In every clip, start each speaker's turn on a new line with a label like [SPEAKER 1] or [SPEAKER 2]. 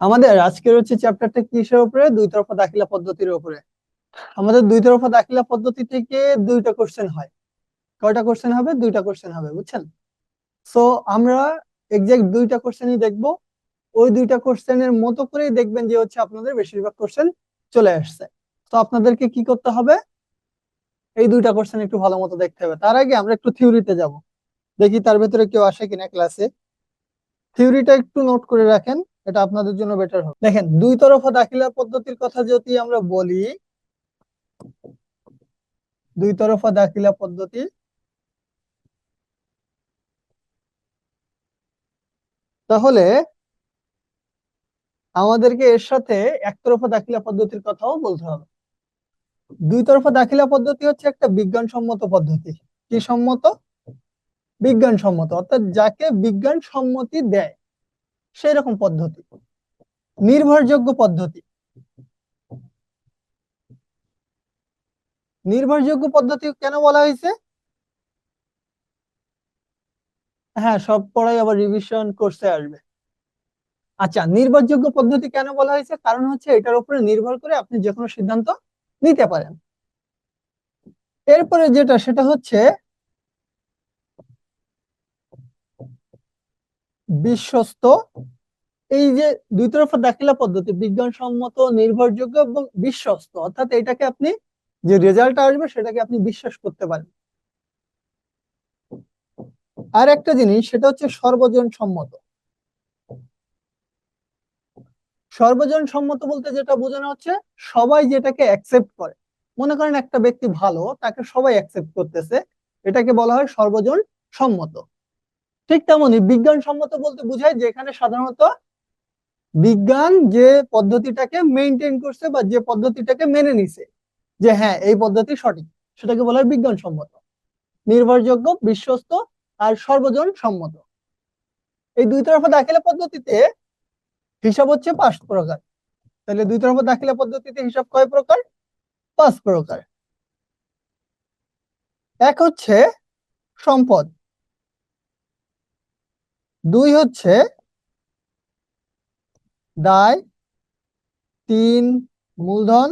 [SPEAKER 1] আমাদের আজকের হচ্ছে চ্যাপ্টারটা কিসের উপরে? দুই তরফা দাখিলা পদ্ধতির উপরে। আমাদের দুই তরফা দাখিলা পদ্ধতি থেকে দুইটা কোশ্চেন হয়। কয়টা কোশ্চেন হবে? দুইটা কোশ্চেন হবে, বুঝছেন? সো আমরা এক্সাক্ট দুইটা কোশ্চেনই দেখবো। ওই দুইটা কোশ্চেনের মতো করেই দেখবেন যে হচ্ছে আপনাদের বেশিরভাগ কোশ্চেন চলে আসছে। তো আপনাদেরকে কি করতে হবে? এই দুইটা কোশ্চেন একটু ভালো মতো দেখতে হবে। তার আগে আমরা একটু থিওরিতে যাব, দেখি তার ভেতরে কেউ আসে কিনা ক্লাসে। থিওরিটা একটু নোট করে রাখেন, এটা আপনাদের জন্য বেটার হবে। দেখেন, দুই তরফা দাখিলা পদ্ধতির কথা যদি আমরা বলি, দুই তরফা দাখিলা পদ্ধতি, তাহলে আমাদেরকে এর সাথে একতরফা দাখিলা পদ্ধতির কথাও বলতে হবে। দুই তরফা দাখিলা পদ্ধতি হচ্ছে একটা বিজ্ঞানসম্মত পদ্ধতি। কি সম্মত? বিজ্ঞানসম্মত, অর্থাৎ যাকে বিজ্ঞান সম্মতি দেয় সেই রকম পদ্ধতি, নির্ভরযোগ্য পদ্ধতি। নির্ভরযোগ্য পদ্ধতি কেন বলা হয়েছে? হ্যাঁ, সব পড়াই আবার রিভিশন কোর্সে আসবে। আচ্ছা, নির্ভরযোগ্য পদ্ধতি কেন বলা হয়েছে? কারণ হচ্ছে এটার উপরে নির্ভর করে আপনি যে কোনো সিদ্ধান্ত নিতে পারেন। এরপরে যেটা, সেটা হচ্ছে বিশ্বস্ত। এই যে দুই তরফা দাখিলা পদ্ধতি বিজ্ঞানসম্মত, নির্ভরযোগ্য এবং বিশ্বস্ত, অর্থাৎ এটাকে আপনি যে রেজাল্ট আসবে সেটাকে আপনি বিশ্বাস করতে পারেন। আর একটা জিনিস, সেটা হচ্ছে সর্বজন সম্মত। সর্বজন সম্মত বলতে যেটা বোঝানো হচ্ছে, সবাই যেটাকে অ্যাকসেপ্ট করে। মনে করেন একটা ব্যক্তি ভালো, তাকে সবাই অ্যাকসেপ্ট করতেছে, এটাকে বলা হয় সর্বজন সম্মত। ঠিক তেমনি বিজ্ঞান সম্মত বলতে বোঝায় যেখানে সাধারণত বিজ্ঞান যে পদ্ধতিটাকে মেনটেন করছে বা যে পদ্ধতিটাকে মেনে নিছে, যে হ্যাঁ এই পদ্ধতি সঠিক, সেটাকে বলা হয় বিজ্ঞান সম্মত। নির্ভরযোগ্য, বিশ্বস্ত আর সর্বজন সম্মত। এই দুই তরফা দাখিলা পদ্ধতিতে হিসাব হচ্ছে 5 প্রকার। তাহলে দুই তরফা দাখিলা পদ্ধতিতে হিসাব কয় প্রকার? 5 প্রকার। এক হচ্ছে সম্পদ, দুই হচ্ছে দায়, তিন মূলধন,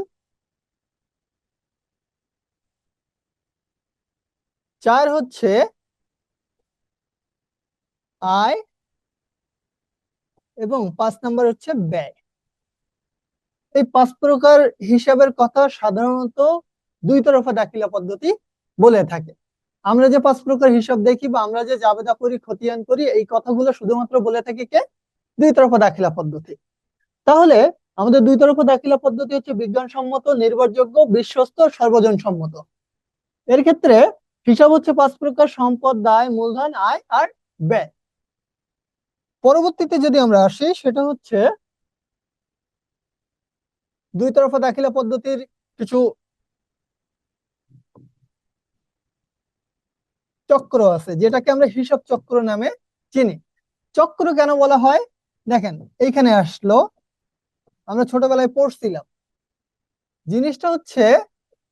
[SPEAKER 1] চার হচ্ছে আয়, এবং 5 নম্বর হচ্ছে ব্যয়। এই 5 প্রকার হিসাবের কথা সাধারণত দুই তরফা দাখিলা পদ্ধতি বলে থাকে। আমরা যে 5 প্রকার হিসাব দেখি বা আমরা যে জাবেদা করি, খতিয়ান করি, এই কথাগুলো শুধুমাত্র বলে থাকি কে? দুই তরফা দাখিলা পদ্ধতি। তাহলে আমাদের দুই তরফা দাখিলা পদ্ধতি হচ্ছে বিজ্ঞানসম্মত, নির্ভরযোগ্য, বিশ্বস্ত, সর্বজন সম্মত। এর ক্ষেত্রে হিসাব হচ্ছে 5 প্রকার: সম্পদ, দায়, মূলধন, আয় আর ব্যয়। পরবর্তীতে যদি আমরা আসি, সেটা হচ্ছে দুই তরফা দাখিলা পদ্ধতির কিছু চক্র আছে, যেটাকে আমরা হিসাব চক্র নামে চিনি। চক্র কেন বলা হয়? দেখেন, এইখানে আসলো, আমরা ছোটবেলায় পড়ছিলাম, জিনিসটা হচ্ছে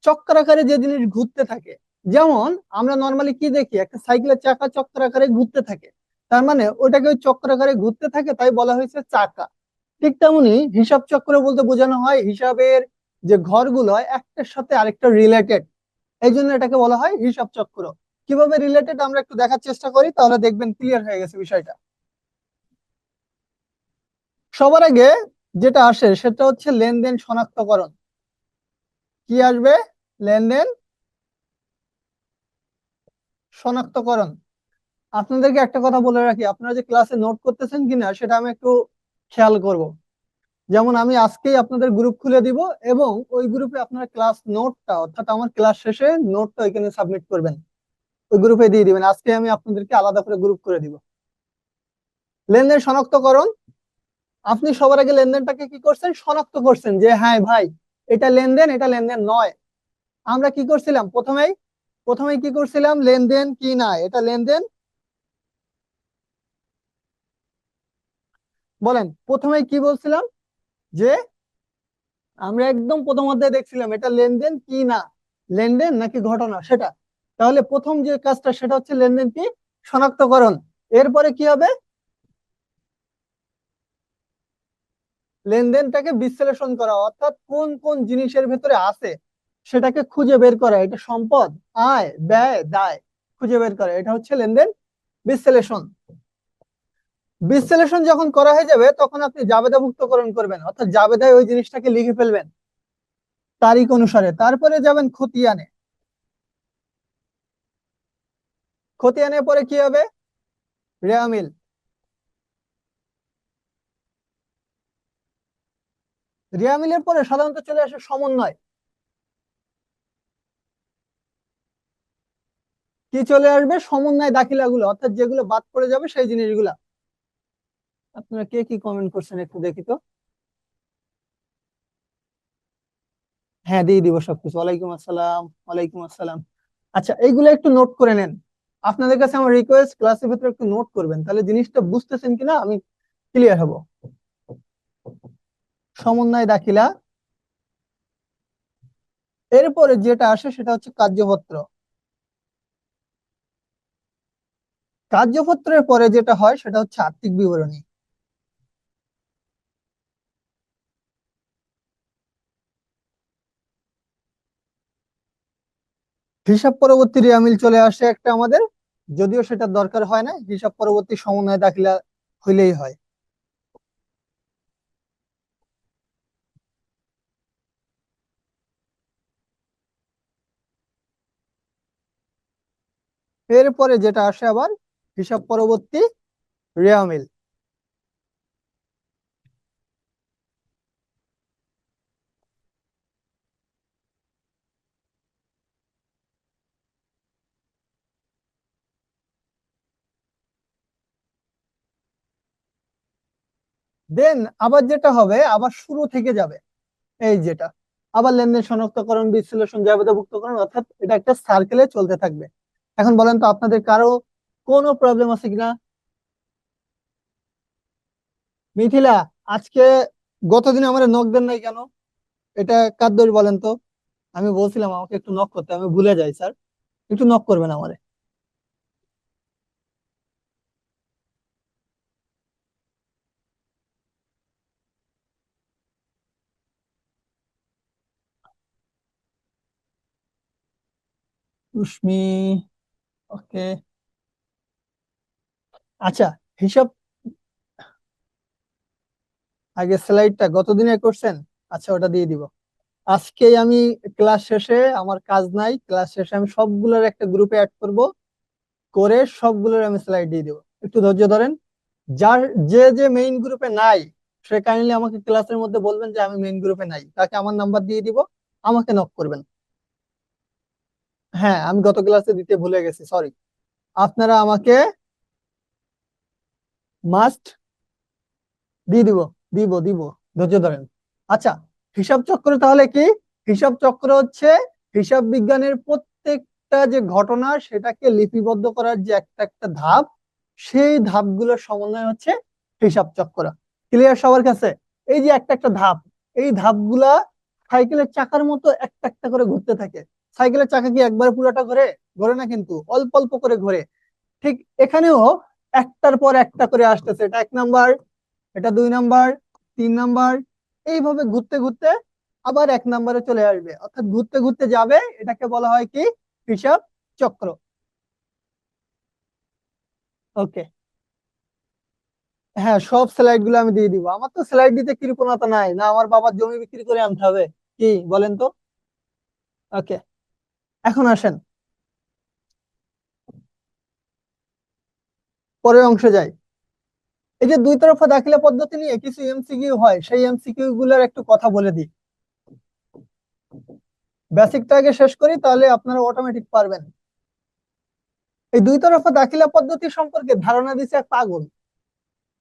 [SPEAKER 1] চক্রাকারে যে জিনিস ঘুরতে থাকে। যেমন আমরা নর্মালি কি দেখি, একটা সাইকেলের চাকা চক্রাকারে ঘুরতে থাকে, তার মানে ওটাকে ওই চক্রাকারে ঘুরতে থাকে, তাই বলা হয়েছে চাকা। ঠিক তেমনি হিসাব চক্র বলতে বোঝানো হয় হিসাবের যে ঘরগুলো একটার সাথে আরেকটা রিলেটেড, এই জন্য এটাকে বলা হয় হিসাব চক্র। কিভাবে রিলেটেড আমরা একটু দেখার চেষ্টা করি, তাহলে দেখবেন ক্লিয়ার হয়ে গেছে বিষয়টা। সবার আগে যেটা আসে সেটা হচ্ছে লেনদেন শনাক্তকরণ। কি আসবে? লেনদেন শনাক্তকরণ। আপনাদেরকে একটা কথা বলে রাখি, আপনারা যে ক্লাসে নোট করতেছেন কিনা সেটা আমি একটু খেয়াল করব। যেমন আমি আজকেই আপনাদের গ্রুপ খুলে দিব, এবং ওই গ্রুপে আপনার ক্লাস নোটটা, অর্থাৎ আমার ক্লাস শেষে নোটটা ওইখানে সাবমিট করবেন, ওই গ্রুপে দিয়ে দিবেন। আজকে আমি আপনাদেরকে আলাদা করে গ্রুপ করে দিব। লেনদেন শনাক্তকরণ, আপনি সবার আগে লেনদেনটাকে কি করছেন? শনাক্ত করছেন, যে হ্যাঁ ভাই, এটা লেনদেন, এটা লেনদেন নয়। আমরা কি করছিলাম প্রথমেই? প্রথমেই কি করছিলাম? লেনদেন কি না এটা লেনদেন, বলেন প্রথমেই কি বলছিলাম? যে আমরা একদম প্রথম অধ্যায়ে দেখছিলাম এটা লেনদেন কি না, লেনদেন নাকি ঘটনা সেটা। তাহলে প্রথম যে কাজটা সেটা হচ্ছে লেনদেন কি? শনাক্তকরণ। এরপরে কি হবে? লেনদেনটাকে বিশ্লেষণ করা, অর্থাৎ কোন কোন জিনিসের ভেতরে আছে সেটাকে খুঁজে বের করা। এটা সম্পদ, আয়, ব্যয়, দায় খুঁজে বের করা, এটা হচ্ছে লেনদেন বিশ্লেষণ। বিশ্লেষণ যখন করা হয়ে যাবে তখন আপনি জাবেদাভুক্তকরণ করবেন, অর্থাৎ জাবেদায় ওই জিনিসটাকে লিখে ফেলবেন তারিখ অনুসারে। তারপরে যাবেন খতিয়ানে। খতিয়ানে পরে কি হবে? রেয়ামিল। রেয়ামিলের পরে সাধারণত চলে আসে সমন্বয়। কি চলে আসবে? সমন্বয় দাখিলাগুলো, অর্থাৎ যেগুলো বাদ পড়ে যাবে সেই জিনিসগুলা। আপনারা কে কি কমেন্ট করছেন একটু দেখি তো। হ্যাঁ, দিয়ে দিব সবকিছু। ওয়ালাইকুম আসসালাম, ওয়ালাইকুম আসসালাম। আচ্ছা, এইগুলো একটু নোট করে নেন। আপনাদের কাছে আমার রিকোয়েস্ট, ক্লাসের ভিতরে একটু নোট করবেন, তাহলে জিনিসটা বুঝতেছেন কিনা আমি ক্লিয়ার হব। সমন্বয় দাখিলা, এরপরে যেটা আসে সেটা হচ্ছে কার্যপত্র। কার্যপত্রের পরে যেটা হয় সেটা হচ্ছে আর্থিক বিবরণী। হিসাব পরবর্তী রিয়ামিল চলে আসে একটা আমাদের, যদিও সেটা দরকার হয় না, হিসাব পরবর্তী সমন্বয় দাখিলা হইলেই হয়। এরপরে যেটা আসে আবার হিসাব পরবর্তী রেয়ামিল। দেন আবার যেটা হবে, আবার শুরু থেকে যাবে এই যেটা, আবার লেনদেন শনাক্তকরণ, বিশ্লেষণ, জাবেদাভুক্তকরণ, অর্থাৎ এটা একটা সার্কেলে চলতে থাকবে। এখন বলেন তো আপনাদের কারো কোনো প্রবলেম আছে কিনা? মিথিলা, আজকে গতদিন আমার নক দেন নাই কেন? এটা কার দোষ বলেন তো? আমি বলছিলাম আমাকে একটু নক করতে, আমি ভুলে যাই স্যার। একটু নক করবেন আমারে। রুশ্মি, ওকে। আচ্ছা, হিসাব, আগে স্লাইডটা গতদিনে করছেন? আচ্ছা, ওটা দিয়ে দিব। আজকেই আমি ক্লাস শেষে, আমার কাজ নাই, ক্লাস শেষে আমি সবগুলোর একটা গ্রুপে অ্যাড করব, করে সবগুলোর আমি স্লাইড দিয়ে দেবো। একটু ধৈর্য ধরেন। যার, যে যে মেইন গ্রুপে নাই সে কাইন্ডলি আমাকে ক্লাসের মধ্যে বলবেন যে আমি মেইন গ্রুপে নাই, তাকে আমার নাম্বার দিয়ে দিব, আমাকে নক করবেন। হ্যাঁ, আমি গত ক্লাসে দিতে ভুলে গেছি, সরি। আপনারা আমাকে মাস্ট দিয়ে দিব, দিব দিব, ধৈর্য ধরেন। আচ্ছা, হিসাব চক্র তাহলে কি? হিসাব চক্র হচ্ছে হিসাব বিজ্ঞানের প্রত্যেকটা যে ঘটনা সেটাকে লিপিবদ্ধ করার যে একটা একটা ধাপ, সেই ধাপগুলোর সমন্বয় হচ্ছে হিসাব চক্র। ক্লিয়ার সবার কাছে? এই যে একটা একটা ধাপ, এই ধাপগুলা সাইকেলের চাকার মতো একটা একটা করে ঘুরতে থাকে। সাইকেলের চাকা কি একবারে পুরোটা ঘোরে? ঘোরে না, কিন্তু অল্প অল্প করে ঘোরে। ঠিক এখানেও একটার পর একটা করে আসতেছে, এটা 1 নাম্বার, এটা 2 নাম্বার, 3 নাম্বার, এইভাবে ঘুরতে ঘুরতে আবার 1 নাম্বারে চলে আসবে, অর্থাৎ ঘুরতে ঘুরতে যাবে। এটাকে বলা হয় কি? হিসাব চক্র। ওকে। হ্যাঁ, সব স্লাইড গুলো আমি দিয়ে দিব। আমার তো স্লাইড দিতে কৃপণতা নাই, না আমার বাবার জমি বিক্রি করে আনতে হবে, কি বলেন তো? ওকে, এখন আসেন পরের অংশে যাই। এই যে দুই তরফা দাখিলা পদ্ধতি নিয়ে কিছু এমসিকিউ হয়, সেই এমসিকিউ গুলোর একটু কথা বলে দিই। বেসিকটা আগে শেষ করি, তাহলে আপনারা অটোমেটিক পারবেন। এই দুই তরফা দাখিলা পদ্ধতি সম্পর্কে ধারণা দিছে এক পাগল।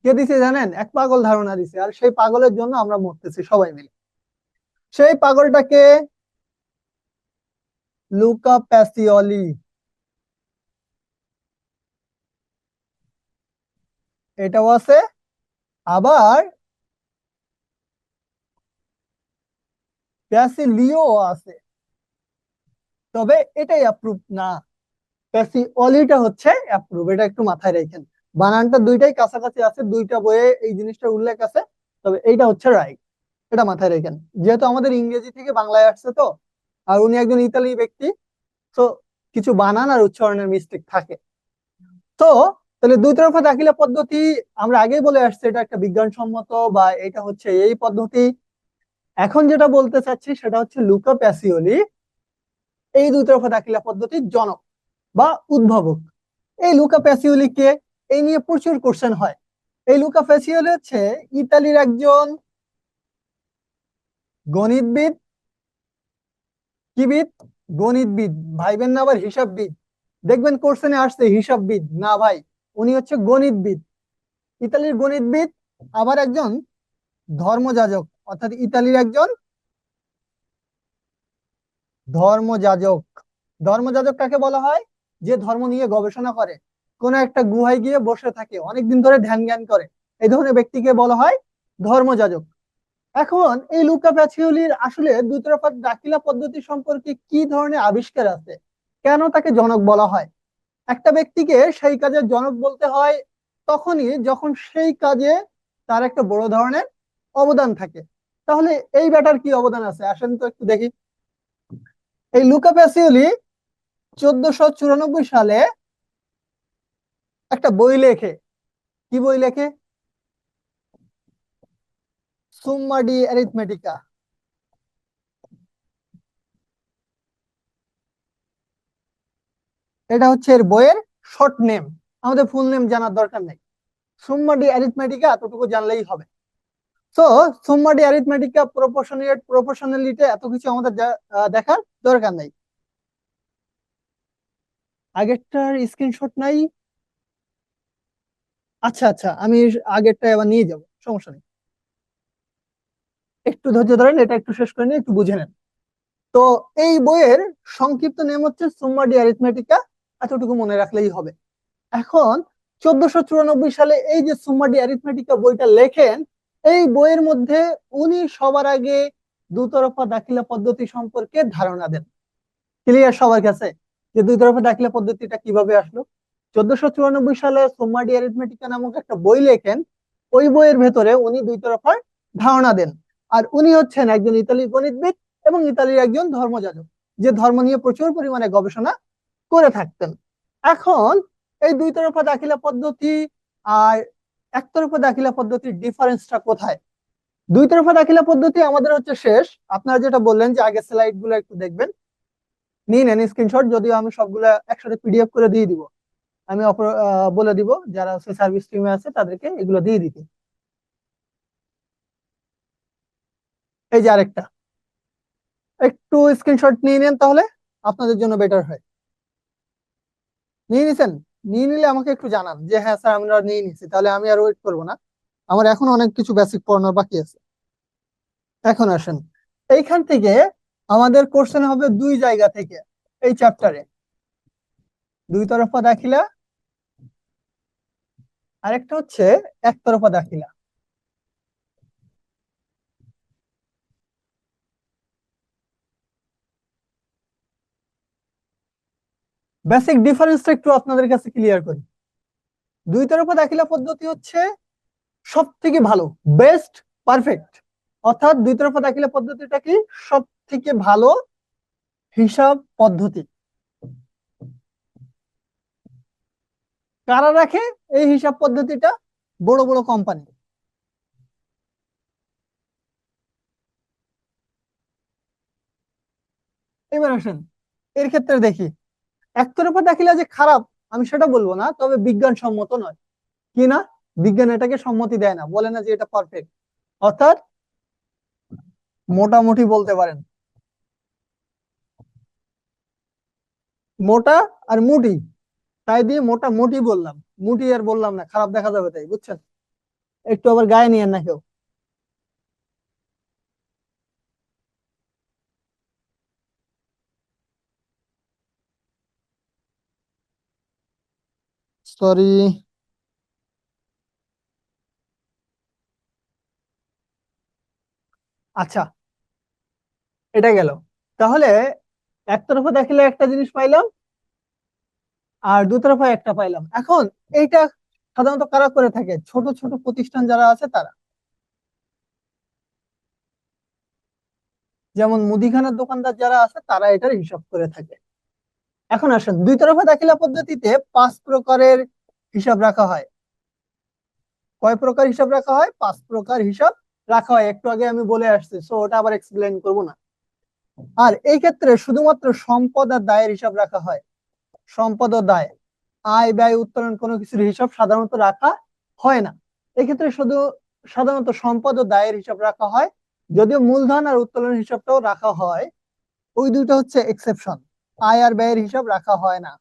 [SPEAKER 1] কে দিছে জানেন? এক পাগল ধারণা দিছে, আর সেই পাগলের জন্য আমরা মরতেছি সবাই মিলে। সেই পাগলটাকে লুকা প্যাসিওলি। এটাও আছে, আবার প্যাসিলিও আছে, তবে এটাই অ্যাপ্রুভ না। প্যাসিওলিটা হচ্ছে অ্যাপ্রুভ, এটা একটু মাথায় রাখেন। বানানটা দুইটাই কাছাকাছি আছে, দুইটা বইয়ে এই জিনিসটা উল্লেখ আছে। তবে এইটা হচ্ছে রাইট। এটা মাথায় রেখেন, যেহেতু আমাদের ইংরেজি থেকে বাংলায় আসছে তো, আর উনি একজন ইতালি ব্যক্তি, তো কিছু বানান আর উচ্চারণের মিস্টেক থাকে। তো তাহলে দুই তরফা দাখিলা পদ্ধতি আমরা আগেই বলে আসছি এটা একটা বিজ্ঞানসম্মত, বা এটা হচ্ছে এই পদ্ধতি। এখন যেটা বলতে চাচ্ছি সেটা হচ্ছে লুকা প্যাসিওলি এই দুই তরফা দাখিলা পদ্ধতির জনক বা উদ্ভাবক। এই লুকা প্যাসিওলি কে? এই নিয়ে প্রচুর কোশ্চেন হয়। এই লুকা প্যাসিওলি হচ্ছে ইতালির একজন গণিতবিদ। কিবিদ? গণিতবিদ। ভাইবেন না আবার হিসাববিদ। দেখবেন কোশ্চেনে আসছে হিসাববিদ, না ভাই, উনি হচ্ছে গণিতবিদ। ইতালির গণিতবিদ, আবার একজন ধর্মযাজক, অর্থাৎ ইতালির একজন ধর্মযাজক। ধর্মযাজক কাকে বলা হয়? যে ধর্ম নিয়ে গবেষণা করে, কোন একটা গুহায় গিয়ে বসে থাকে, অনেকদিন ধরে ধ্যান জ্ঞান করে, এই ধরনের ব্যক্তিকে বলা হয় ধর্মযাজক। এখন এই লুকা প্যাচিওলির আসলে দুতরফা দাখিলা পদ্ধতি সম্পর্কে কি ধরনের আবিষ্কার আছে, কেন তাকে জনক বলা হয়? একটা ব্যক্তিকে সেই কাজের জনক বলতে হয় তখনই যখন সেই কাজে তার একটা বড় ধরনের অবদান থাকে। তাহলে এই ব্যাটার কি অবদান আছে, আসেন তো একটু দেখি। এই লুকা প্যাসিওলি 1494 সালে একটা বই লেখে। কি বই লেখে? সুম্মা ডি অ্যারিথমেটিকা। এটা হচ্ছে এর বইয়ের শর্ট নেম, আমাদের ফুল নেম জানার দরকার নেই। সুম্মা ডি অ্যারিথমেটিকা এতটুকু জানলেই হবে। তো সুম্মা ডি অ্যারিথমেটিকা, প্রপোর্শনেট, প্রপোর্শনালিটি, এত কিছু আমাদের দেখার দরকার নেই। আগেরটার স্ক্রিনশট নাই? আচ্ছা আচ্ছা, আমি আগেরটা আবার নিয়ে যাব, সমস্যা নেই। একটু ধৈর্য ধরেন, এটা একটু শেষ করে নিয়ে একটু বুঝে নেন। তো এই বইয়ের সংক্ষিপ্ত নাম হচ্ছে সুম্মা ডি অ্যারিথমেটিকা, এতটুকু মনে রাখলেই হবে। এখন 1494 সালে এই যে সুম্মা ডি অ্যারিথমেটিকা বইটা লেখেন, এই বইয়ের মধ্যে উনি সবার আগে দুতরফা দাখিলা পদ্ধতি সম্পর্কে ধারণা দেন। ক্লিয়ার সবার কাছে যে দুই তরফা দাখিলা পদ্ধতিটা কিভাবে আসলো? 1494 সালে সুম্মা ডি অ্যারিথমেটিকা নামক একটা বই লেখেন। ওই বইয়ের ভেতরে উনি দুই তরফার ধারণা দেন। আর উনি হচ্ছেন একজন ইতালি গণিতবিদ এবং ইতালির একজন ধর্মযাজক, যে ধর্ম নিয়ে প্রচুর পরিমাণে গবেষণা করে থাকতেন। এখন এই দুই তরফা দাখিলা পদ্ধতি আর একতরফা দাখিলা পদ্ধতির ডিফারেন্সটা কোথায়? দুই তরফা দাখিলা পদ্ধতি আমাদের হচ্ছে শেষ। আপনারা যেটা বললেন যে আগের স্লাইড গুলো একটু দেখবেন, নিয়ে নেন স্ক্রিনশট, যদিও আমি সবগুলা একসাথে পিডিএফ করে দিয়ে দিব। আমি বলে দিব যারা সার্ভিস টিমে আছে তাদেরকে এগুলো দিয়ে দিতে। এই যে আরেকটা, একটু স্ক্রিনশট নিয়ে নেন তাহলে আপনাদের জন্য বেটার হয়। নিয়ে নিছেন? নিয়ে নিলে আমাকে একটু জানান যে হ্যাঁ স্যার আমরা নিয়ে নিছি, তাহলে আমি আর ওয়েট করবো না। আমার এখন অনেক কিছু বেসিক পড়ানোর বাকি আছে। এখন আসেন, এইখান থেকে আমাদের কোশ্চেন হবে দুই জায়গা থেকে এই চ্যাপ্টারে, দুই তরফা দাখিলা, আরেকটা হচ্ছে একতরফা দাখিলা। বেসিক ডিফারেন্সটা একটু আপনাদের কাছে ক্লিয়ার করি। দুই তরফা দাখিলা পদ্ধতি হচ্ছে সব থেকে ভালো, বেস্ট, পারফেক্ট। অর্থাৎ দুই তরফা দাখিলা পদ্ধতিটা কি? সব থেকে ভালো হিসাব পদ্ধতি। কারা রাখে এই হিসাব পদ্ধতিটা? বড় বড় কোম্পানি। এবার আসেন, এর ক্ষেত্রে দেখি একতরফা দাখিলা যে খারাপ আমি সেটা বলবো না, তবে বিজ্ঞানসম্মত নয়। কি না? বিজ্ঞান এটাকে সম্মতি দেয় না, বলে না যে এটা পারফেক্ট। অর্থাৎ মোটামুটি বলতে পারেন। মোটা আর মুটি, তাই দিয়ে মোটামুটি বললাম, মুটি আর বললাম না, খারাপ দেখা যাবে তাই, বুঝছেন? একটু আবার গায়ে নিয়েন না কেউ। সরি। আচ্ছা, এটা গেল। তাহলে একতরফা দেখিলে একটা জিনিস পাইলাম, আর দুতরফা একটা পাইলাম। এখন এইটা সাধারণত কারা করে থাকে? ছোট ছোট প্রতিষ্ঠান যারা আছে তারা। যেমন মুদিখানার দোকানদার যারা আছে তারা এটার হিসাব করে থাকে। এখন আসেন, দুই তরফা দাখিলা পদ্ধতিতে 5 প্রকারের হিসাব রাখা হয়। কয় প্রকার হিসাব রাখা হয়? 5 প্রকার হিসাব রাখা হয়, একটু আগে আমি বলে আসছি, সো ওটা আবার এক্সপ্লেন করব না। আর এই ক্ষেত্রে শুধুমাত্র সম্পদ আর দায়ের হিসাব রাখা হয়। সম্পদ ও দায়, আয় ব্যয় উত্তোলন কোনো কিছুর হিসাব সাধারণত রাখা হয় না। এক্ষেত্রে শুধু সাধারণত সম্পদ ও দায়ের হিসাব রাখা হয়, যদিও মূলধন আর উত্তোলন হিসাবটাও রাখা হয়। ওই দুটো হচ্ছে এক্সেপশন, আয় আর ব্যয়ের হিসাব রাখা হয় না।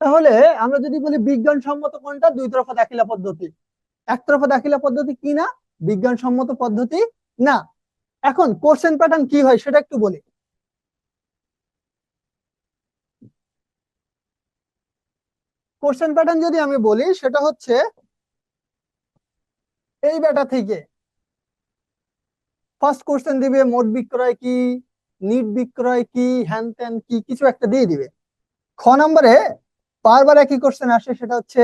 [SPEAKER 1] তাহলে আমরা যদি বলি বিজ্ঞানসম্মত কোনটা, দুই তরফা দাখিলা পদ্ধতি। একতরফা দাখিলা পদ্ধতি কি না? বিজ্ঞানসম্মত পদ্ধতি না। এখন কোশ্চেন প্যাটার্ন কি হয় সেটা একটু বলি। কোশ্চেন প্যাটার্ন যদি আমি বলি সেটা হচ্ছে এই বেটা থেকে ফার্স্ট কোশ্চেন দিবে মোট বিক্রয় কি, নিট বিক্রয় কি, হ্যান ত্যান কি, কিছু একটা দিয়ে দিবে। খ নম্বরে বারবার একই কোশ্চেন আসে, সেটা হচ্ছে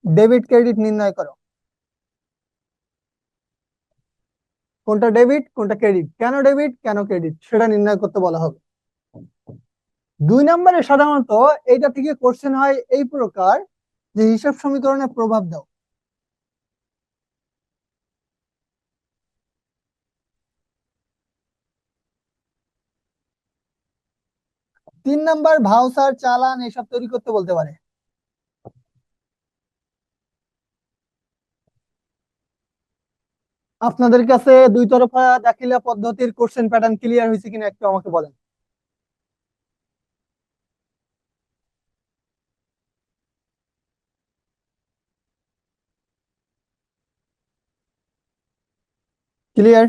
[SPEAKER 1] ডেবিট ক্রেডিট নির্ণয় করো। কোনটা ডেবিট কোনটা ক্রেডিট, কেন ডেবিট কেন ক্রেডিট সেটা নির্ণয় করতে বলা হবে। 2 নম্বরে সাধারণত এইটা থেকে কোশ্চেন হয় এই প্রকার, যে হিসাব সমীকরণে প্রভাব দাও। 3 নম্বর ভাউচার চালান এসব তৈরি করতে বলতে পারে। আপনাদের কাছে দুই তরফা দাখিলা পদ্ধতির কোশ্চেন প্যাটার্ন ক্লিয়ার হয়েছে কিনা একটু আমাকে বলেন। ক্লিয়ার?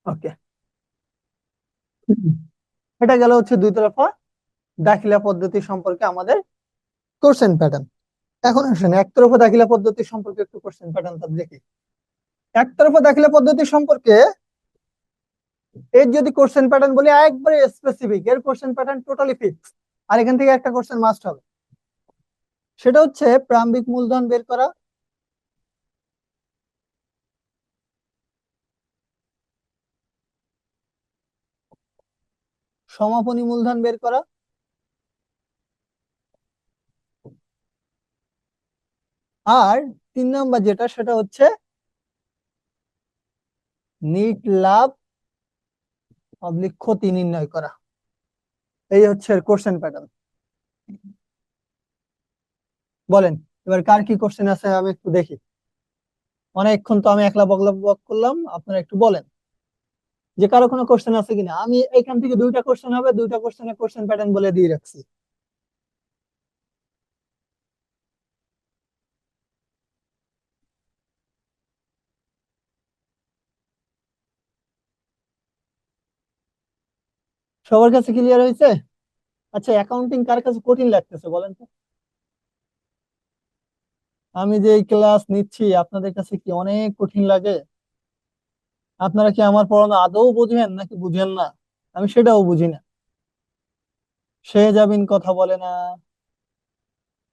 [SPEAKER 1] ওকে। এটা গেল হচ্ছে দুই তরফা দাখিলা পদ্ধতি সম্পর্কে আমাদের কোশ্চেন প্যাটার্ন। এখন আসেন একতরফা দাখিলা পদ্ধতি সম্পর্কে একটু কোশ্চেন প্যাটার্নটা দেখি। একতরফা দাখিলা পদ্ধতি সম্পর্কে এর যদি কোশ্চেন প্যাটার্ন বলি একবারে স্পেসিফিক, এর কোশ্চেন প্যাটার্ন টোটালি ফিক্স। আর এখান থেকে একটা কোশ্চেন মাস্ট হবে, সেটা হচ্ছে প্রারম্ভিক মূলধন বের করা, সমাপনী মূলধন বের করা, আর 3 নম্বর যেটা সেটা হচ্ছে নিট লাভ অবলিক ক্ষতি নির্ণয় করা। এই হচ্ছে কোশ্চেন প্যাটার্ন। বলেন এবার কার কি কোশ্চেন আছে আমি একটু দেখি। অনেকক্ষণ তো আমি একলা বগলা বক করলাম, আপনারা একটু বলেন যে কারো কোনো কোশ্চেন আছে কিনা। আমি এখান থেকে দুইটা কোশ্চেন হবে, দুইটা কোশ্চেনের কোশ্চেন প্যাটার্ন বলে দিয়ে রাখছি। সবার কাছে ক্লিয়ার হয়েছে? আচ্ছা, অ্যাকাউন্টিং কার কাছে কঠিন লাগতেছে বলেন তো? আমি যে এই ক্লাস নিচ্ছি আপনাদের কাছে কি অনেক কঠিন লাগে? আপনারা কি আমার পড়ানো আদৌ বুঝেন নাকি বুঝেন না? আমি সেটাও বুঝি না। সে যাবিন কথা বলে না,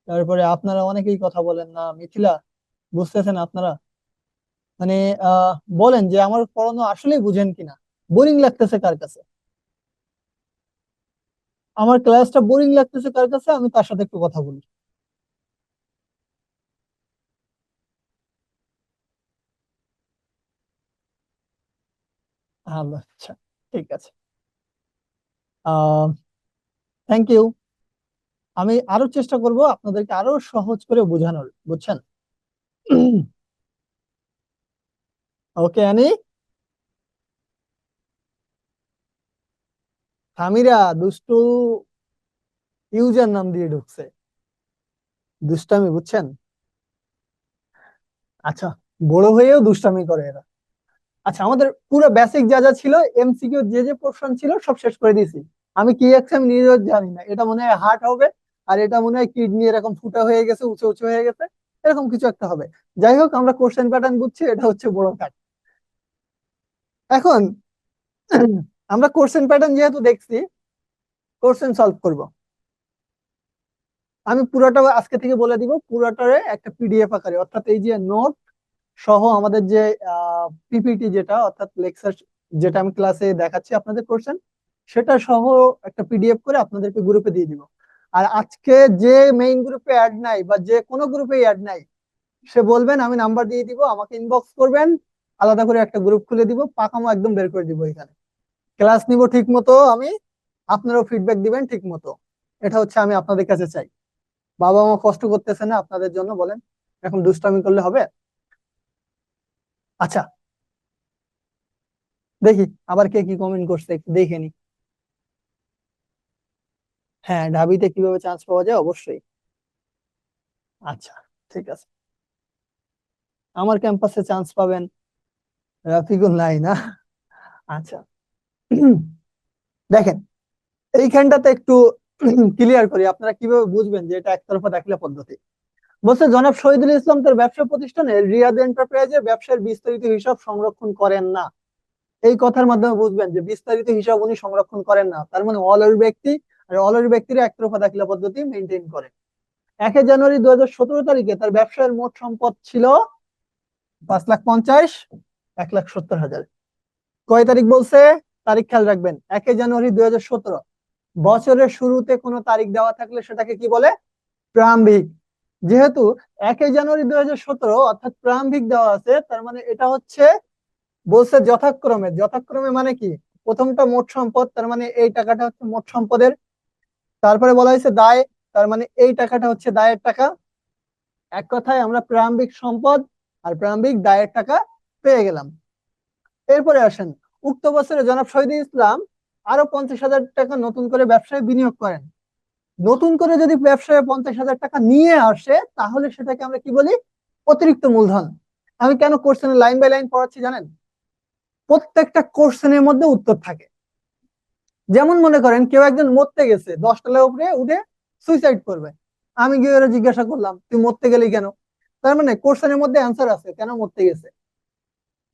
[SPEAKER 1] তারপরে আপনারা অনেকেই কথা বলেন না। মিথিলা, বুঝতেছেন আপনারা? মানে আহ বলেন যে আমার পড়ানো আসলেই বুঝেন কিনা। বোরিং লাগতেছে কার কাছে? আমার ক্লাসটা বোরিং লাগতেছে কার কাছে, আমি তার সাথে একটু কথা বলি। আচ্ছা, ঠিক আছে। আহ থ্যাংক ইউ। আমি আরো চেষ্টা করব আপনাদেরকে আরো সহজ করে বোঝানোর, বুঝছেন? ওকে আনি। সামিরা দুষ্টু ইউজার নাম দিয়ে ঢুকছে, দুষ্টামি, বুঝছেন? আচ্ছা, বড় হয়েও দুষ্টামি করে এরা। আচ্ছা, আমাদের পুরো বেসিক যা যা ছিল, এমসিকিউ যে যে পোর্শন ছিল সব শেষ করে দিয়েছি। আমি কি আছে আমি নিজেও জানি না, এটা মনে হয় হার্ট হবে, আর এটা মনে হয় কিডনি এরকম ফুটা হয়ে গেছে, উঁচু উঁচু হয়ে গেছে, এরকম কিছু একটা হবে। যাই হোক, আমরা কোশ্চেন প্যাটার্ন বুঝছি, এটা হচ্ছে বড় কাট। এখন আমরা কোশ্চেন প্যাটার্ন যেহেতু দেখছি, কোশ্চেন সলভ করব। আমি পুরোটা আজকে থেকে বলে দিব, পুরোটারে একটা পিডিএফ আকারে, অর্থাৎ এই যে নোট সহ আমাদের যে পিপিটি যেটা অর্থাৎ লেকচার যেটা আমি ক্লাসে দেখাচ্ছি আপনাদের করছেন, সেটা সহ একটা পিডিএফ করে আপনাদেরকে গ্রুপে দিয়ে দিব। আর আজকে যে মেইন গ্রুপে অ্যাড নাই বা যে কোনো গ্রুপে অ্যাড নাই, সে বলবেন, আমি নাম্বার দিয়ে দিব, আমাকে ইনবক্স করবেন, আলাদা করে একটা গ্রুপ খুলে দিব, পাকামো একদম বের করে দিব। এখানে ক্লাস নিব ঠিক মতো আমি, আপনারাও ফিডব্যাক দিবেন ঠিক মতো। এটা হচ্ছে আমি আপনাদের কাছে চাই। বাবা মা কষ্ট করতেছে না আপনাদের জন্য, বলেন এখন দুষ্টামি করলে হবে? আচ্ছা, দেখি আবার কে কি কমেন্ট করছে, একটু দেখে নি। হ্যাঁ, ঢাবিতে কিভাবে চান্স পাওয়া যায়, অবশ্যই। আচ্ছা, ঠিক আছে। আমার ক্যাম্পাসে চান্স পাবেন, রাফিকুল নাই না? আচ্ছা। দেখেন, এইখানটাতে একটু ক্লিয়ার করি, আপনারা কিভাবে বুঝবেন যে এটা একতরফা দাখিলা পদ্ধতি। বলছে জনাব শহীদুল ইসলাম তার ব্যবসা প্রতিষ্ঠানে রিয়াদ এন্টারপ্রাইজের ব্যবসার বিস্তারিত হিসাব সংরক্ষণ করেন না। এই কথার মাধ্যমে বুঝবেন যে বিস্তারিত হিসাব উনি সংরক্ষণ করেন না, তার মানে অলর ব্যক্তি, আর অলর ব্যক্তিরা একতরফা দাখিলা পদ্ধতি মেনটেন করে। 1 জানুয়ারি 2017 তারিখে তার ব্যবসায়ের মোট সম্পদ ছিল 5,50,000, 1,70,000। কয় তারিখ বলছে? তারিখ খেয়াল রাখবেন, 1 জানুয়ারি 2017। বছরের শুরুতে কোনো তারিখ দেওয়া থাকলে সেটাকে কি বলে? প্রারম্ভিক। যেহেতু 1 জানুয়ারি 2017 অর্থাৎ প্রারম্ভিক দেওয়া আছে, তার মানে এটা হচ্ছে, বলছে যথাক্রমে। যথাক্রমে মানে কি? প্রথমটা মোট সম্পদ, তার মানে এই টাকাটা হচ্ছে মোট সম্পদের। তারপরে বলা হয়েছে দায়, তার মানে এই টাকাটা হচ্ছে দায়ের টাকা। এক কথায় আমরা প্রারম্ভিক সম্পদ আর প্রারম্ভিক দায়ের টাকা পেয়ে গেলাম। এরপরে আসেন, উক্ত বছরে জনাব শহীদুল ইসলাম আরো 50,000 টাকা নতুন করে ব্যবসায় বিনিয়োগ করেন। নতুন করে যদি ব্যবসায় 50,000 টাকা নিয়ে আসে, তাহলে সেটাকে আমরা কি বলি? অতিরিক্ত মূলধন। আমি কেন কোশ্চেনে লাইন বাই লাইন পড়াচ্ছি জানেন? প্রত্যেকটা কোশ্চেনের মধ্যে উত্তর থাকে। যেমন মনে করেন কেউ একজন মরতে গেছে, 10 তলায় উপরে উঠে সুইসাইড করবে, আমি গিয়ে ওরা জিজ্ঞাসা করলাম তুই মরতে গেলি কেন? তার মানে কোশ্চেনের মধ্যে অ্যান্সার আছে কেন মরতে গেছে।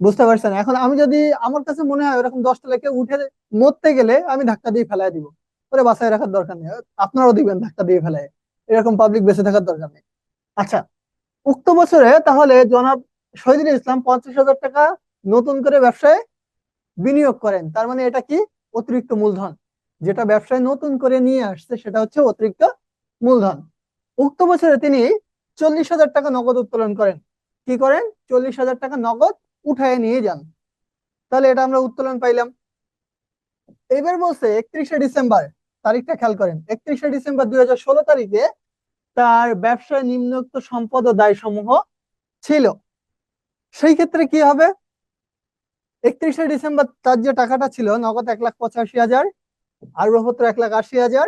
[SPEAKER 1] বুঝতে পারছেন? এখন আমি যদি, আমার কাছে মনে হয় ওরকম 10 তলায় কেউ উঠে মরতে গেলে আমি ধাক্কা দিয়ে ফেলাই দিব, ওরে বাসায় রাখার দরকার নেই, আপনারাও দিবেন ধাক্কা দিয়ে ফেলাই, এরকম পাবলিক বেঁচে থাকার দরকার নেই। আচ্ছা, উক্ত বছরে তাহলে জনাব শহীদুল ইসলাম 50,000 টাকা নতুন করে ব্যবসায় বিনিয়োগ করেন, তার মানে এটা কি? অতিরিক্ত মূলধন। যেটা ব্যবসায় নতুন করে নিয়ে আসছে সেটা হচ্ছে অতিরিক্ত মূলধন। উক্ত বছরে তিনি 40,000 টাকা নগদ উত্তোলন করেন। কি করেন? 40,000 টাকা নগদ উঠায় নিয়ে যান। তাহলে এটা আমরা উত্তোলন পাইলাম। এবার বলছে 31শে ডিসেম্বর, তারিখটা খেয়াল করেন, 31শে ডিসেম্বর 2016 তারিখে তার ব্যবসায় নিম্নোক্ত সম্পদ ও দায় সমূহ ছিল। সেই ক্ষেত্রে কি হবে? 31শে ডিসেম্বর তার যে টাকাটা ছিল নগদ 1,85,000, আসবাবপত্র 1,80,000,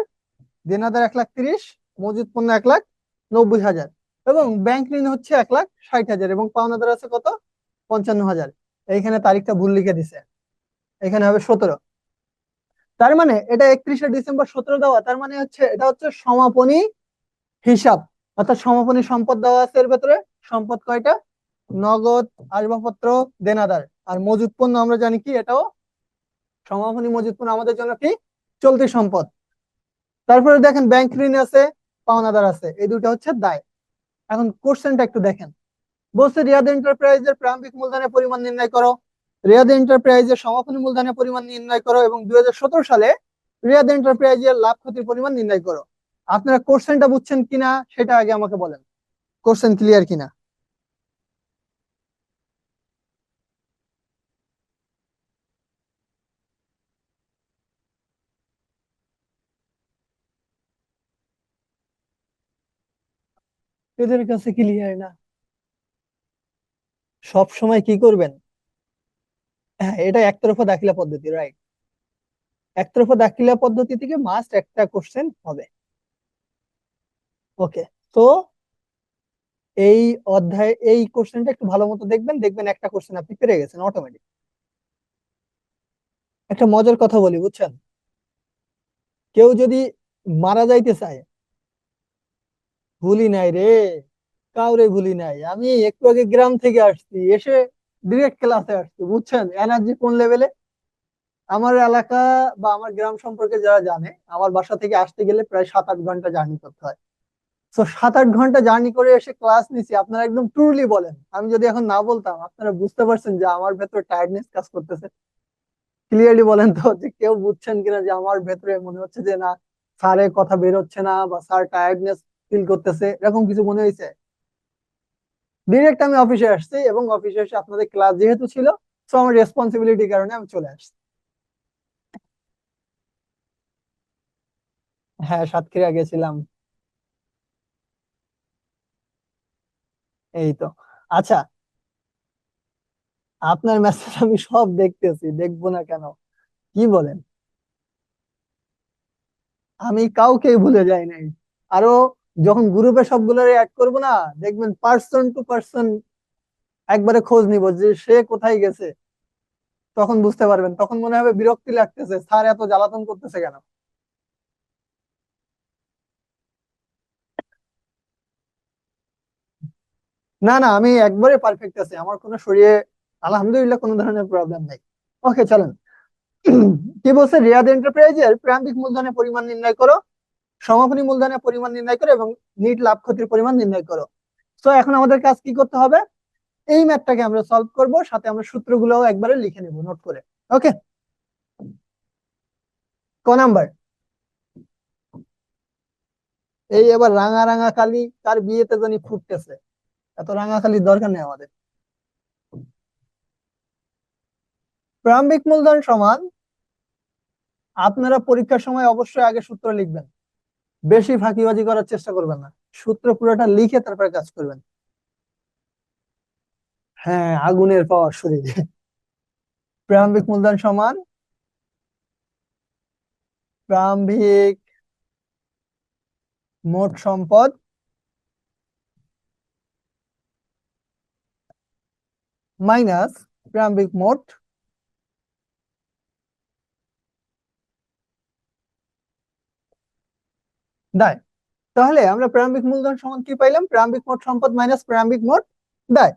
[SPEAKER 1] দেনাদার 1,30,000, মজুদ পণ্য 1,90,000, এবং ব্যাংক ঋণ হচ্ছে 1,60,000, এবং পাওনাদার আছে কত? 55,000। এইখানে তারিখটা ভুল লিখে দিছে, এখানে হবে 17। তার মানে এটা 31শে ডিসেম্বর 17 দেওয়া, তার মানে হচ্ছে এটা হচ্ছে সমাপনী হিসাব, অর্থাৎ সমাপনী সম্পদ দেওয়া আছে এর ভেতরে। সম্পদ কয়টা? নগদ, আসবাবপত্র, দেনাদার, আর মজুদ পণ্য আমরা জানি কি, এটাও সমাপনী মজুদ পণ্য আমাদের জন্য কি? চলতি সম্পদ। তারপরে দেখেন ব্যাংক ঋণ আছে, পাওনাদার আছে, এই দুটো হচ্ছে দায়। এখন কোশ্চেনটা একটু দেখেন, বলছে রিয়াদ এন্টারপ্রাইজের প্রারম্ভিক মূলধনের পরিমাণ নির্ণয় করো, রিয়াদ এন্টারপ্রাইজের সমাপনী মূলধনের পরিমাণ নির্ণয় করো, এবং 2017 সালে রিয়াদ এন্টারপ্রাইজের লাভ ক্ষতির পরিমাণ নির্ণয় করো। আপনারা কোশ্চেনটা বুঝছেন কিনা সেটা আগে আমাকে বলেন, কোশ্চেন ক্লিয়ার কিনা। এদের কাছে ক্লিয়ার না? সব সময় কি করবেন? হ্যাঁ, এটা একতরফা দাখিলা পদ্ধতি, রাইট। একতরফা দাখিলা পদ্ধতি থেকে মাস্ট একটা কোশ্চেন হবে। ওকে, তো এই অধ্যায় এই কোশ্চেনটা একটু ভালো মতো দেখবেন, দেখবেন একটা কোশ্চেন আপনি পেরে গেছেন অটোমেটিক। একটা মজার কথা বলি, বুঝছেন? কেউ যদি মারা যাইতে চায়, ভুলি নাই রে, কাউরে ভুলি নাই, আমি একটু আগে গ্রাম থেকে আসছি, এসে ডিরেক্ট ক্লাসে আসছি, বুঝছেন এনার্জি কোন লেভেলে। আমার এলাকা বা আমার গ্রাম সম্পর্কে যারা জানে, আমার বাসা থেকে আসতে গেলে প্রায় 7-8 ঘন্টা জার্নি করতে হয়। তো 7-8 ঘন্টা জার্নি করে এসে ক্লাস নিছি, আপনারা একদম ট্রুলি বলেন, আমি যদি এখন না বলতাম আপনারা বুঝতে পারছেন যে আমার ভেতরে টায়ার্ডনেস কাজ করতেছে? ক্লিয়ারলি বলেন তো যে কেউ বুঝছেন কিনা যে আমার ভেতরে মনে হচ্ছে যে না, স্যারের কথা বের হচ্ছে না বা স্যার টায়ার্ডনেস ফিল করতেছে, এরকম কিছু মনে হয়েছে? ডিরেক্ট আমি অফিসে আসছি এবং অফিসে এসে আপনাদের ক্লাস যেহেতু ছিল, তো আমার রেসপন্সিবিলিটির কারণে আমি চলে আসছি। হ্যাঁ, সাতক্ষীরা গেছিলাম। এই তো। আচ্ছা, আপনার মেসেজ আমি সব দেখতেছি, দেখবো না কেন? কি বলেন? আমি কাউকেই ভুলে যাই নাই। আরো যখন গ্রুপে সবগুলোরে অ্যাড করবো না, দেখবেন পার্সন টু পার্সন একবারে খোঁজ নিব যে সে কোথায় গেছে। তখন বুঝতে পারবেন, তখন মনে হবে বিরক্তি লাগতেছে, স্যার এত জ্বালাতন করতেছে কেন। না না, আমি একবারে পারফেক্ট আছি, আমার কোনো শরীরে আলহামদুলিল্লাহ কোনো ধরনের প্রবলেম নাই। ওকে, চলেন। কি বলছে? রিয়াদ এন্টারপ্রাইজের প্রারম্ভিক মূলধনের পরিমাণ নির্ণয় করো, সমাপনী মূলধনের পরিমাণ নির্ণয় করো এবং নিট লাভ ক্ষতির পরিমাণ নির্ণয় করো। তো এখন আমাদের কাজ কি করতে হবে? এই ম্যাথটাকে আমরা সলভ করব, সাথে আমরা সূত্রগুলোও একবারে লিখে নেব নোট করে। ওকে। ক নাম্বার? এই এবার রাঙা রাঙা কালি তার বিয়েতে জানি ফুটতেছে, এত রাঙা কালির দরকার নেই আমাদের। প্রারম্ভিক মূলধন সমান, আপনারা পরীক্ষার সময় অবশ্যই আগে সূত্র লিখবেন, বেশি ফাঁকিবাজি করার চেষ্টা করবেন না, সূত্র পুরোটা লিখে তারপরে কাজ করবেন। হ্যাঁ, আগুনের পাওয়ার শরীরে। প্রারম্ভিক মূলধন সমান প্রারম্ভিক মোট সম্পদ মাইনাস প্রারম্ভিক মোট দায়। তাহলে আমরা প্রারম্ভিক মূলধন সমান কি পাইলাম? প্রারম্ভিক মোট সম্পদ মাইনাস প্রারম্ভিক মোট দায়।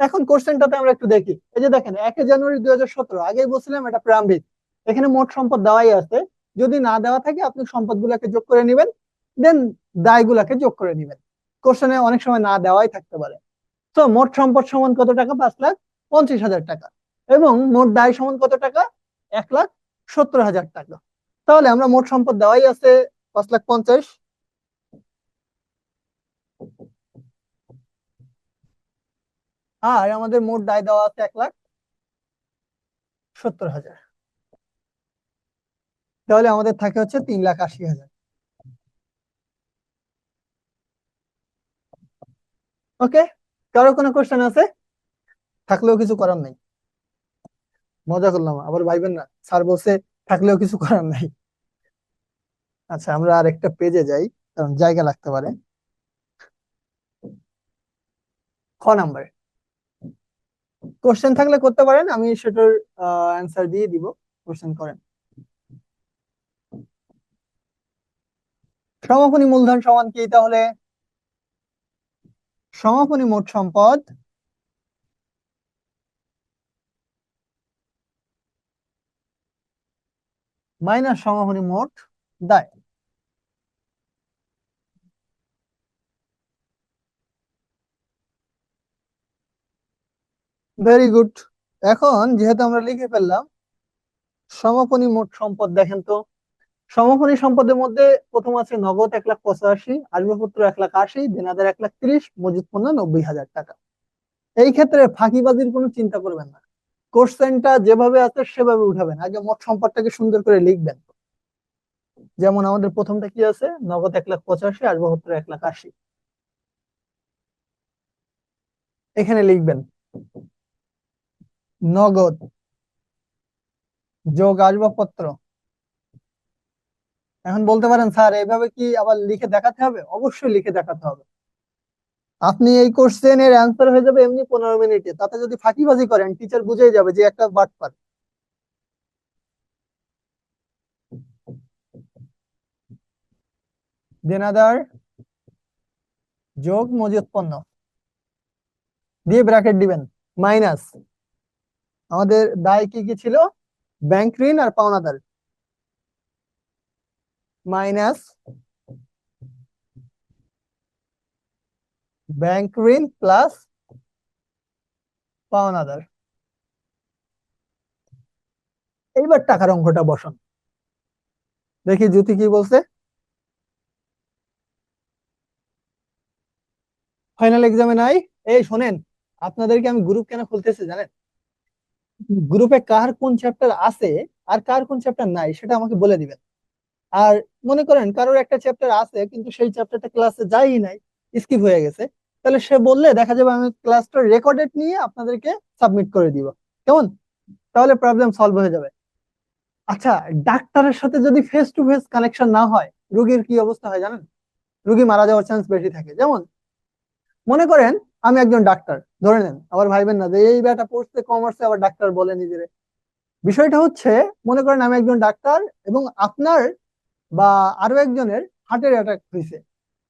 [SPEAKER 1] এখন কোশ্চেনটাতে আমরা একটু দেখি। এই যে দেখেন, 1 জানুয়ারি 2017, আগেই বলছিলাম এটা প্রারম্ভিক। এখানে মোট সম্পদ দেওয়াই আছে, যদি না দেওয়া থাকে আপনি সম্পদগুলোকে যোগ করে নেবেন, দেন দায়গুলাকে যোগ করে নেবেন। কোশ্চেনে অনেক সময় না দেওয়াই থাকতে পারে। তো মোট সম্পদ সমান কত টাকা? 5,25,000 টাকা। এবং মোট দায় সমান কত টাকা? 1,70,000 টাকা। তাহলে আমরা মোট সম্পদ দেওয়াই আছে 5,50,000, আর আমাদের মোট দায় দেওয়া আছে 1,70,000। তাহলে আমাদের থাকে হচ্ছে 3,80,000। ওকে। কারো কোনো কোশ্চেন আছে? থাকলেও কিছু করার নাই। মজা করলাম, আবার ভাইবেন না স্যার বলছে থাকলেও কিছু করার নাই। আচ্ছা, আমরা আর একটা পেজে যাই, কারণ জায়গা লাগতে পারে। খ নাম্বার, কোশ্চেন থাকলে করতে পারেন, আমি সেটার অ্যান্সার দিয়ে দিব। কোশ্চেন করেন। সমাপনী মূলধন সমান কি তাহলে? সমাপনী মোট সম্পদ মাইনাস সমাপনী মোট দায়। Very good. এখন যেহেতু আমরা লিখে ফেললাম সমাপনী মোট সম্পদ, দেখেন তো সমাপনী সম্পদের মধ্যে প্রথম আছে নগদ 1,85,000, আসবাবপত্র 1,80,000, দেনাদার 1,30,000, মজুত পণ্য 90,000 টাকা। এই ক্ষেত্রে ফাঁকিবাজির কোনো চিন্তা করবেন না, কোশ্চেনটা যেভাবে আছে সেভাবে উঠাবেন, আগে মোট সম্পদটাকে সুন্দর করে লিখবেন। যেমন আমাদের প্রথমটা কি আছে? নগদ 1,85,000, আসবাবপত্র 1,80,000। এখানে লিখবেন নগদ যোগ আসবাবপত্র। এখন বলতে পারেন স্যার এইভাবে কি আবার লিখে দেখাতে হবে? অবশ্যই লিখে দেখাতে হবে। আপনি এই কোশ্চেনের অ্যান্সার হয়ে যাবে এমনি 15 মিনিটে, তাতে যদি ফাঁকিবাজি করেন টিচার বুঝেই যাবে যে একটা বাটপার। দেনাদার যোগ মজুত পণ্য দিয়ে ব্র্যাকেট দিবেন, মাইনাস আমাদের দায় কি কি ছিল? ব্যাংক ঋণ আর পাওনাদার, মাইনাস ব্যাংক ঋণ প্লাস পাওনাদার। এইবার টাকার অঙ্কটা বসান, দেখি জ্যোতি কি বলছে। ফাইনাল এক্সামে নাই। এই শোনেন, আপনাদেরকে আমি গ্রুপ কেন খুলতেছি জানেন? গ্রুপে কার কোন চ্যাপ্টার আছে আর কার কোন চ্যাপ্টার নাই সেটা আমাকে বলে দিবেন। আর মনে করেন কারোর একটা চ্যাপ্টার আছে কিন্তু সেই চ্যাপ্টারটা ক্লাসে যাই নাই, স্কিপ হয়ে গেছে, তাহলে সে বললে দেখা যাবে আমি ক্লাসটা রেকর্ডেড নিয়ে আপনাদেরকে সাবমিট করে দিব। কেমন? তাহলে প্রবলেম সলভ হয়ে যাবে। আচ্ছা, ডাক্তারের সাথে যদি ফেস টু ফেস কানেকশন না হয়, রোগীর কি অবস্থা হয় জানেন? রোগী মারা যাওয়ার চান্স বেশি থাকে। যেমন মনে করেন আমি একজন ডাক্তার, ধরে নেন, আবার ভাইবেন না যে এই বেটা পড়ছে কমার্সে আবার ডাক্তার বলে নিজেরে। বিষয়টা হচ্ছে, মনে করেন আমি একজন ডাক্তার এবং আপনার বা আরো একজনের হার্টের অ্যাটাক হয়েছে।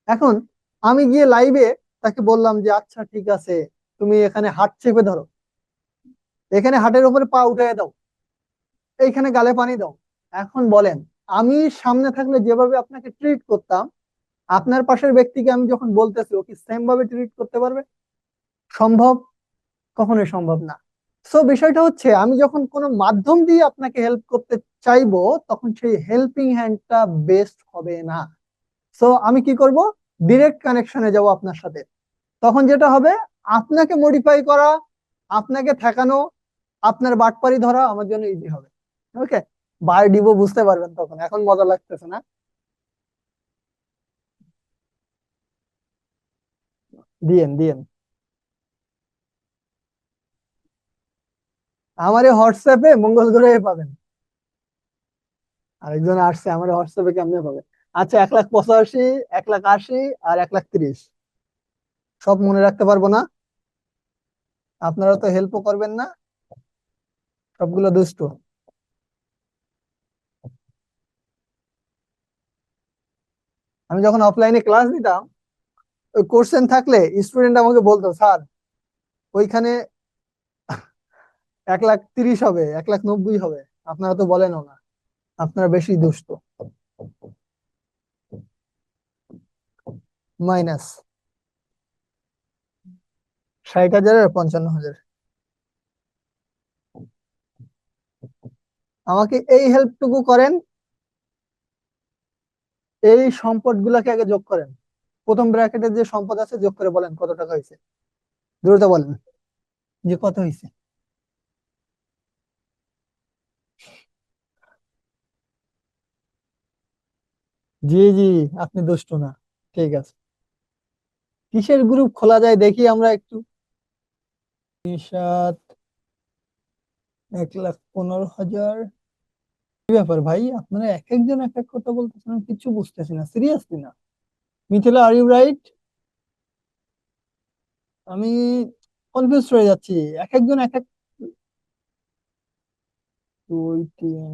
[SPEAKER 1] এখন আমি গিয়ে লাইভে তাকে বললাম যে আচ্ছা ঠিক আছে, তুমি এখানে হাত চেপে ধরো, এখানে হাটের উপরে পা উঠে দাও, এইখানে গালে পানি দাও। এখন বলেন, আমি সামনে থাকলে যেভাবে আপনাকে ট্রিট করতাম, আপনার পাশের ব্যক্তিকে আমি যখন বলতেছি ও কি সেম ভাবে ট্রিট করতে পারবে? সম্ভব? কখনোই সম্ভব না। সো বিষয়টা হচ্ছে, আমি যখন কোনো মাধ্যম দিয়ে আপনাকে হেল্প করতে চাইবো, তখন সেই হেল্পিং হ্যান্ডটা বেস্ট হবে না। সো আমি কি করব? ডিরেক্ট কানেকশনে যাব আপনার সাথে। তখন যেটা হবে, আপনাকে মডিফাই করা, আপনাকে ঠেকানো, আপনার বাটপারি ধরা আমার জন্য ইজি হবে। ওকে, বার দিব বুঝতে পারবেন তখন। এখন মজা লাগতেছে না? দিয়েন দিয়েন। আমার এই হোয়াটসঅ্যাপে মঙ্গল গ্রহে পাবেন। আরেকজন আসছে আমার হোয়াটসঅ্যাপে, কেমনে পাবে? আচ্ছা, 1,85,000, 1,80,000 আর 1,30,000। সব মনে রাখতে পারবো না। আপনারা তো হেল্পও করবেন না, সবগুলো দুষ্ট। আমি যখন অফলাইনে ক্লাস দিতাম, ওই কোশ্চেন থাকলে স্টুডেন্ট আমাকে বলতো স্যার ওইখানে 1,30,000 হবে, 1,90,000 হবে। আপনারা তো বলেনও না, আপনারা বেশি দুষ্ট। মাইনাস 60,000 আর 55,000। আমাকে এই হেল্পটুকু করেন, এই সম্পদ গুলাকে আগে যোগ করেন। প্রথম ব্র্যাকেটে যে সম্পদ আছে যোগ করে বলেন কত টাকা হয়েছে। দ্রুত বলেন যে কত হয়েছে। জি জি, আপনি দুষ্ট না। ঠিক আছে, কিসের গ্রুপ খোলা যায় দেখি আমরা একটু। 7, 1,15,000। কি ব্যাপার ভাই, আপনারা এক একজন এক এক কথা বলতেছেন, আমি কিছু বুঝতেছি না, সিরিয়াসলি না। Mithila, are you right? আমি কনফিউজ হয়ে যাচ্ছি। এক একজন এক এক। 2, 3।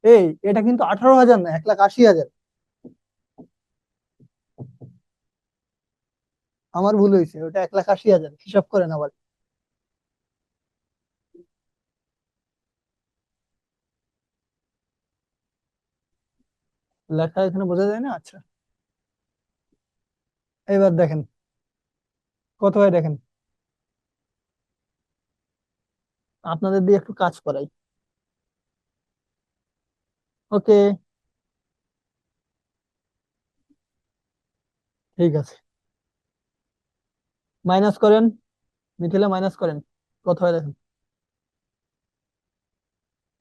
[SPEAKER 1] এই, এটা কিন্তু 18,000 না, 1,80,000। আমার ভুল হয়েছে, ওটা 1,80,000, হিসাব করেন আবার। লেখা এখানে বোঝা যায় না, আচ্ছা। এবার দেখেন কত হয় দেখেন, আপনাদের দিয়ে একটু কাজ করাই। ওকে, ঠিক আছে। মাইনাস করেন, মিথিলা মাইনাস করেন, কত হয় দেখেন।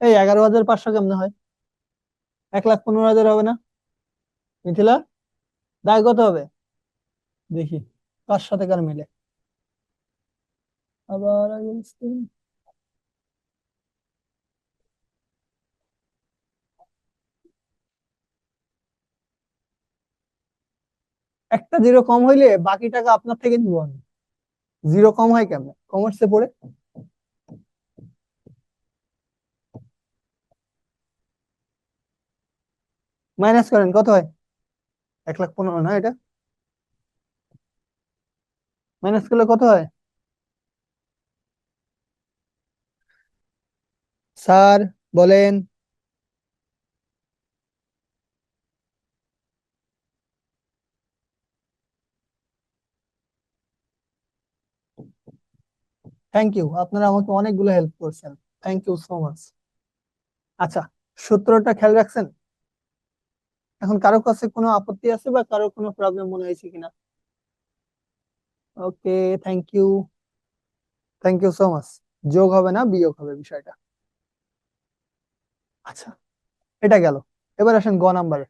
[SPEAKER 1] এই 11,500 কেমনে হয়? 1,15,000 হবে না? মিথিলা, দায় কত হবে দেখি, কার সাথে কার মিলে। আবার আগে একটা জিরো কম হইলে বাকি টাকা আপনার থেকে নিব আমি। জিরো কম হয় কেমনে কমার্সে পড়ে? মাইনাস করেন কত হয়? 1,15,000 না এটা? মাইনাস করলে কত হয়? স্যার বলেন। থ্যাংক ইউ, আপনারা আমাকে অনেকগুলো হেল্প করছেন। Thank you so much. আচ্ছা, সূত্রটা খেয়াল রাখছেন? এখন কারো কাছে কোনো আপত্তি আছে বা কারো কোনো প্রবলেম মনে হয়েছে কিনা? Okay, thank you, thank you so much. যোগ হবে না, বিয়োগ হবে বিষয়টা। আচ্ছা, এটা গেল। এবার আসেন গ নাম্বারে।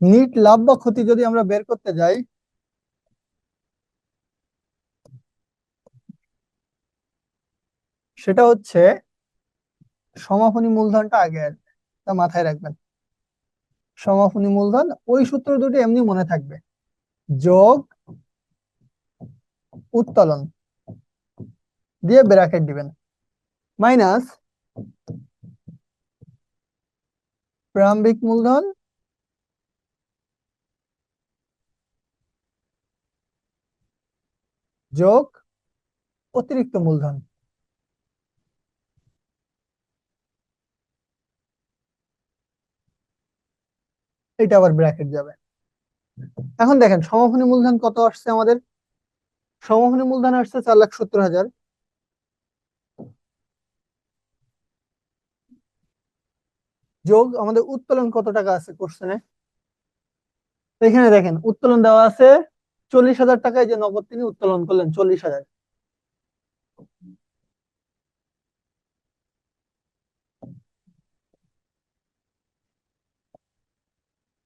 [SPEAKER 1] নিট লাভ বা ক্ষতি যদি আমরা বের করতে যাই, সেটা হচ্ছে সমাপনী মূলধনটা আগে আসবে, তা মাথায় রাখবেন। সমাপনী মূলধন, ওই সূত্র দুটি এমনি মনে থাকবে, যোগ উত্তোলন দিয়ে ব্র্যাকেট দিবেন, মাইনাস প্রারম্ভিক মূলধন যোগ অতিরিক্ত মূলধন। এটা আবার ব্র্যাকেট যাবে। এখন দেখেন সমাপনী মূলধন কত আসছে আমাদের। সমাপনী মূলধন আসছে 4,70,000, যোগ আমাদের উত্তোলন কত টাকা আছে কোশ্চেনে। এখানে দেখেন উত্তোলন দেওয়া আছে 40,000 টাকায়, যে নগদ তিনি উত্তোলন করলেন 40,000।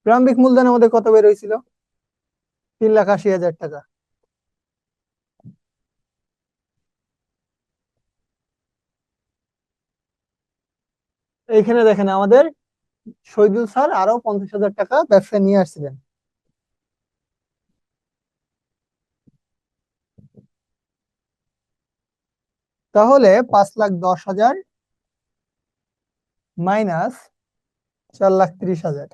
[SPEAKER 1] প্রারম্ভিক মূলধন আমাদের কত বের হয়েছিল? 3,80,000 টাকা। এইখানে দেখেন আমাদের শহীদুল স্যার আরো 50,000 টাকা ব্যবসায় নিয়ে আসছিলেন। তাহলে 5,10,000 মাইনাস 4,30,000,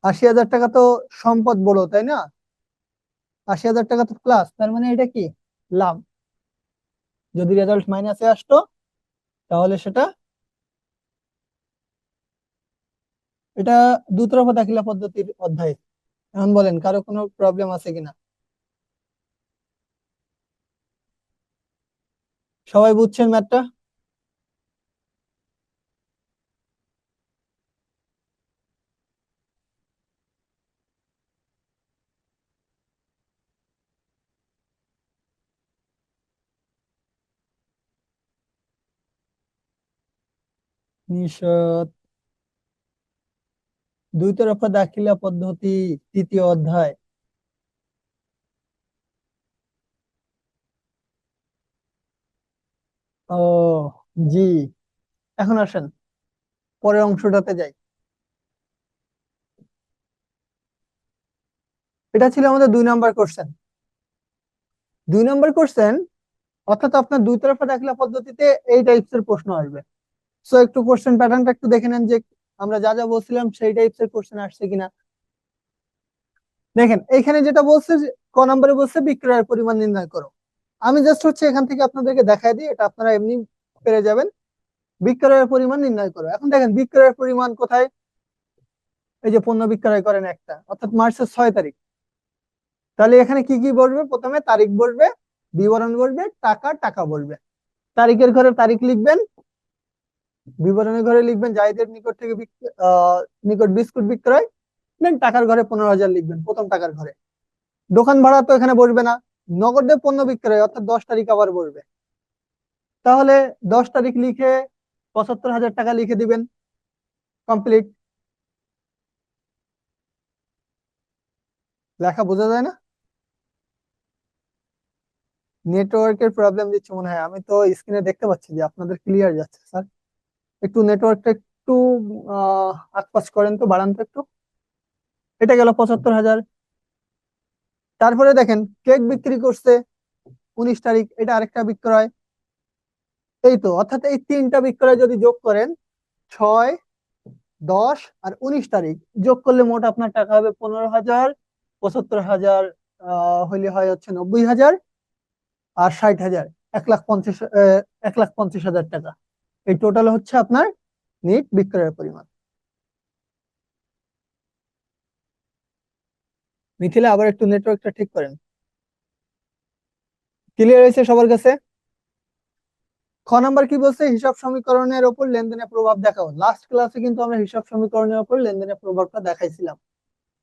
[SPEAKER 1] 80,000 টাকা তো সম্পদ বড়, তাই না? 80,000 টাকা তো প্লাস, তার মানে এটা কি লাভ। যদি রেজাল্ট মাইনাসে আসতো তাহলে সেটা, এটা দুতরফা দাখিলা পদ্ধতির অধ্যায়। এখন বলেন কারো কোনো প্রবলেম আছে কিনা? সবাই বুঝছেন ম্যাথটা? নিশত, দুই তরফা দাখিলা পদ্ধতি, তৃতীয় অধ্যায়। ও জি, এখন আসেন পরের অংশটাতে যাই। এটা ছিল আমাদের 2 নাম্বার কোশ্চেন। 2 নাম্বার কোশ্চেন, অর্থাৎ আপনার দুই তরফা দাখিলা পদ্ধতিতে এই টাইপস এর প্রশ্ন আসবে। সো একটু কোশ্চেন প্যাটার্নটা একটু দেখে নেন যে আমরা যা যা বলছিলাম সেই টাইপস এর কোশ্চেন আসছে কিনা। দেখেন এইখানে যেটা বলছে যে, ক নম্বরে বলছে বিক্রয়ের পরিমাণ নির্ণয় করো। আমি জাস্ট হচ্ছে এখান থেকে আপনাদেরকে দেখাই দিই, এটা আপনারা এমনি পেরে যাবেন। বিক্রয়ের পরিমাণ নির্ণয় করো। এখন দেখেন বিক্রয়ের পরিমাণ কোথায়, এই যে পণ্য বিক্রয় করেন একটা, অর্থাৎ মার্চের 6 তারিখ। তাহলে এখানে কি কি বসবে? প্রথমে তারিখ বসবে, বিবরণ বসবে, টাকা টাকা বসবে। তারিখের ঘরে তারিখ লিখবেন, বিবরণের ঘরে লিখবেন জাহিদের নিকট থেকে নিকট বিস্কুট বিক্রয়, দেন টাকার ঘরে 15,000 লিখবেন প্রথম টাকার ঘরে। দোকান ভাড়া তো এখানে বসবে না, নগদে পণ্য বিক্রয় অর্থাৎ 10 তারিখ আবার বসবে। তাহলে 10 তারিখ লিখে 75,000 টাকা লিখে দিবেন, কমপ্লিট। লেখা বোঝা যায় না? নেটওয়ার্কের প্রবলেম দিচ্ছে মনে হয়, আমি তো স্ক্রিনে দেখতে পাচ্ছি যে আপনাদের ক্লিয়ার যাচ্ছে স্যার। একটু নেটওয়ার্কটা একটু আশপাশ করেন তো, বাড়ান তো একটু। এটা গেল 75,000। তারপরে দেখেন কেক বিক্রি করছে 19 তারিখ, এটা আরেকটা বিক্রয়। এই তো, অর্থাৎ এই 3টা বিক্রয় যদি যোগ করেন 6, 10 আর 19 তারিখ যোগ করলে মোট আপনার টাকা হবে 15,000, 75,000 হইলে হয় হচ্ছে 90,000, আর 60,000, 1,50,000, 1,50,000 টাকা। এই টোটাল হচ্ছে আপনার নিট বিক্রয়ের পরিমাণ। মিথিলা আবার একটু নেটওয়ার্কটা ঠিক করেন। ক্লিয়ার হয়েছে সবার কাছে? খ নাম্বার কি বলছে? হিসাব সমীকরণের উপর লেনদেনের প্রভাব দেখাও। লাস্ট ক্লাসে কিন্তু আমরা হিসাব সমীকরণের উপর লেনদেনের প্রভাবটা দেখাইছিলাম।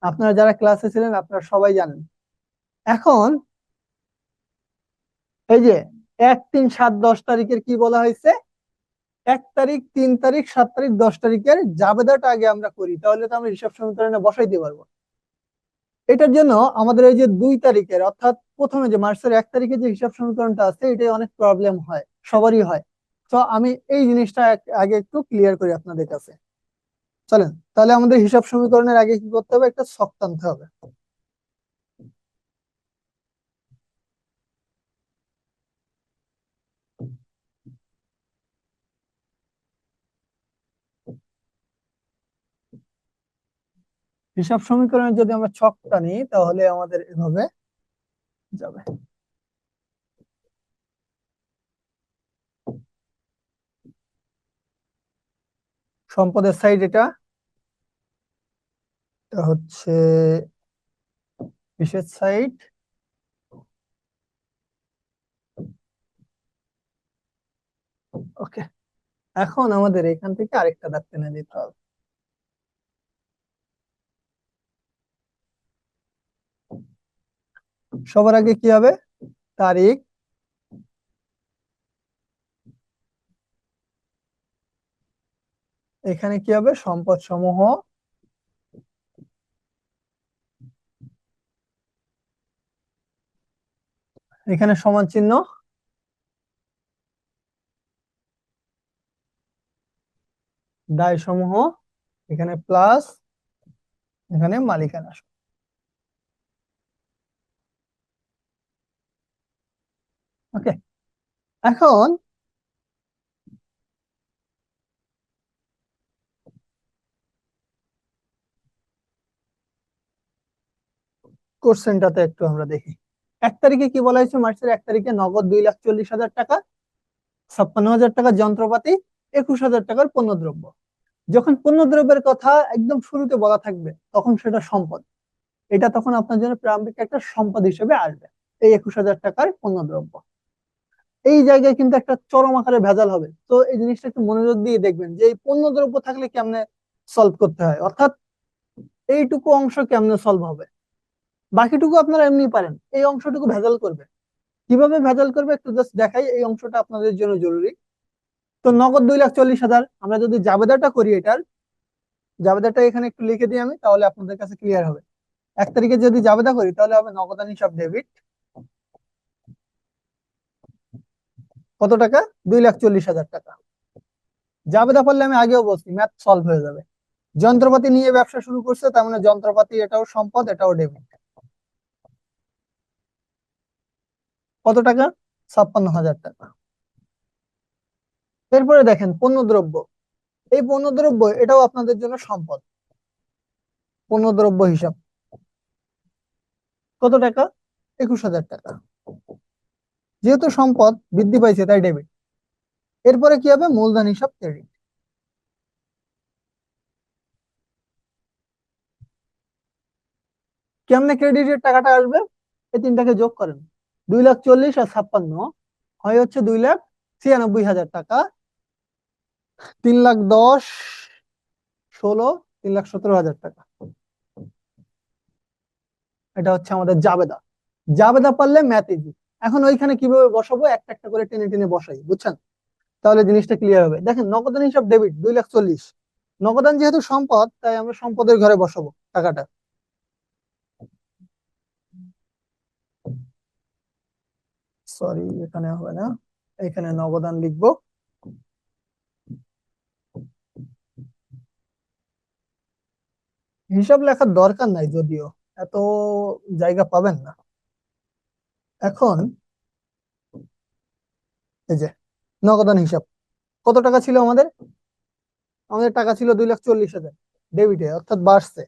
[SPEAKER 1] আপনারা যারা ক্লাসে ছিলেন আপনারা সবাই জানেন। এখন এই যে 1, 3, 7, 10 তারিখের কি বলা হয়েছে? 1 তারিখ, 3 তারিখ, 7 তারিখ, 10 তারিখের জাবেদাটা আগে আমরা করি, তাহলে তো আমরা হিসাব সমীকরণে বসাইতে পারবো। এটার জন্য আমাদের এই যে 2 তারিখের, অর্থাৎ প্রথমে যে মার্চের 1 তারিখে যে হিসাব সমীকরণটা আছে, এটাই অনেক প্রবলেম হয়, সবারই হয়। তো আমি এই জিনিসটা আগে একটু ক্লিয়ার করি আপনাদের কাছে। চলেন তাহলে আমাদের হিসাব সমীকরণের আগে কি করতে হবে? একটা ছক টানতে হবে। হিসাব সমীকরণের যদি আমরা ছক টানি তাহলে আমাদের এভাবে যাবে। সম্পদের সাইড এটা, এটা হচ্ছে বিশেষ সাইড, ওকে। এখন আমাদের এখান থেকে আরেকটা দাগ টেনে দিতে হবে। সবার আগে কি হবে? তারিখ, এখানে কি হবে? সম্পদ সমূহ, এখানে সমান চিহ্ন, দায় সমূহ, এখানে প্লাস, এখানে মালিকানা। ওকে। এখন কোশ্চেনটাতে একটু আমরা দেখি। 1 তারিখে কি বলা হয়েছে? মার্চের 1 তারিখে নগদ 2,40,000 টাকা, 56,000 টাকার যন্ত্রপাতি, 21,000 টাকার পণ্যদ্রব্য। যখন পণ্যদ্রব্যের কথা একদম শুরুতে বলা থাকবে তখন সেটা সম্পদ, এটা তখন আপনার জন্য প্রারম্ভিক একটা সম্পদ হিসেবে আসবে, এই 21,000 টাকার পণ্যদ্রব্য। এই জায়গায় কিন্তু একটা চরম আকারে ভেজাল হবে, তো এই জিনিসটা একটু মনোযোগ দিয়ে দেখবেন যে এই পণ্যদ্রব্য থাকলে কেমনে সলভ করতে হয়, অর্থাৎ এইটুকু অংশ কেমনে সলভ হবে। বাকিটুকু আপনারা এমনি পারেন, এই অংশটুকু ভেজাল করবে। কিভাবে ভেজাল করবে একটু জাস্ট দেখাই, এই অংশটা আপনাদের জন্য জরুরি। তো নগদ 2,40,000, আমরা যদি জাবেদাটা করি, এটার জাবেদাটা এখানে একটু লিখে দিই আমি, তাহলে আপনাদের কাছে ক্লিয়ার হবে। 1 তারিখে যদি জাবেদা করি তাহলে হবে নগদান হিসাব ডেবিট, কত টাকা? 2,40,000 টাকা। জাবেদা পড়লে আমি আগেও বলছি ম্যাথ সলভ হয়ে যাবে। যন্ত্রপাতি নিয়ে ব্যবসা শুরু করছে, তার মানে যন্ত্রপাতি এটাও সম্পদ, এটাও ডেবিট। কত টাকা? 56,000 টাকা। এরপরে দেখেন পণ্যদ্রব্য, এই পণ্যদ্রব্য এটাও আপনাদের জন্য সম্পদ। পণ্যদ্রব্য হিসাব কত টাকা? 21,000 টাকা। যেহেতু সম্পদ বৃদ্ধি পাইছে তাই ডেবিট। এরপরে কি হবে? মূলধন হিসাব ক্রেডিট। কেমনে ক্রেডিটের টাকাটা আসবে? এই তিনটাকে যোগ করেন, 2,40,000 আর 56 হয় হচ্ছে 2,96,000 টাকা, 3,10,000, 16, 3,17,000 টাকা। এটা হচ্ছে আমাদের জাবেদা। জাবেদা পারলে ম্যাথ ইজি। এখন ওইখানে কিভাবে বসাবো একটা একটা করে টেনে টেনে বসাই, বুঝছেন? তাহলে জিনিসটা ক্লিয়ার হবে। দেখেন নগদান হিসাব ডেবিট 2,40,000, নগদান যেহেতু সম্পদ তাই আমরা সম্পদের ঘরে বসাবো টাকাটা। সরি, এখানে হবে না, এখানে নগদান লিখবো। হিসাব লেখার দরকার নাই যদিও, এত জায়গা পাবেন না। এখন এই যে নগদান হিসাব কত টাকা ছিল আমাদের? আমাদের টাকা ছিল 2,40,000 ডেবিটে, অর্থাৎ বাড়ছে।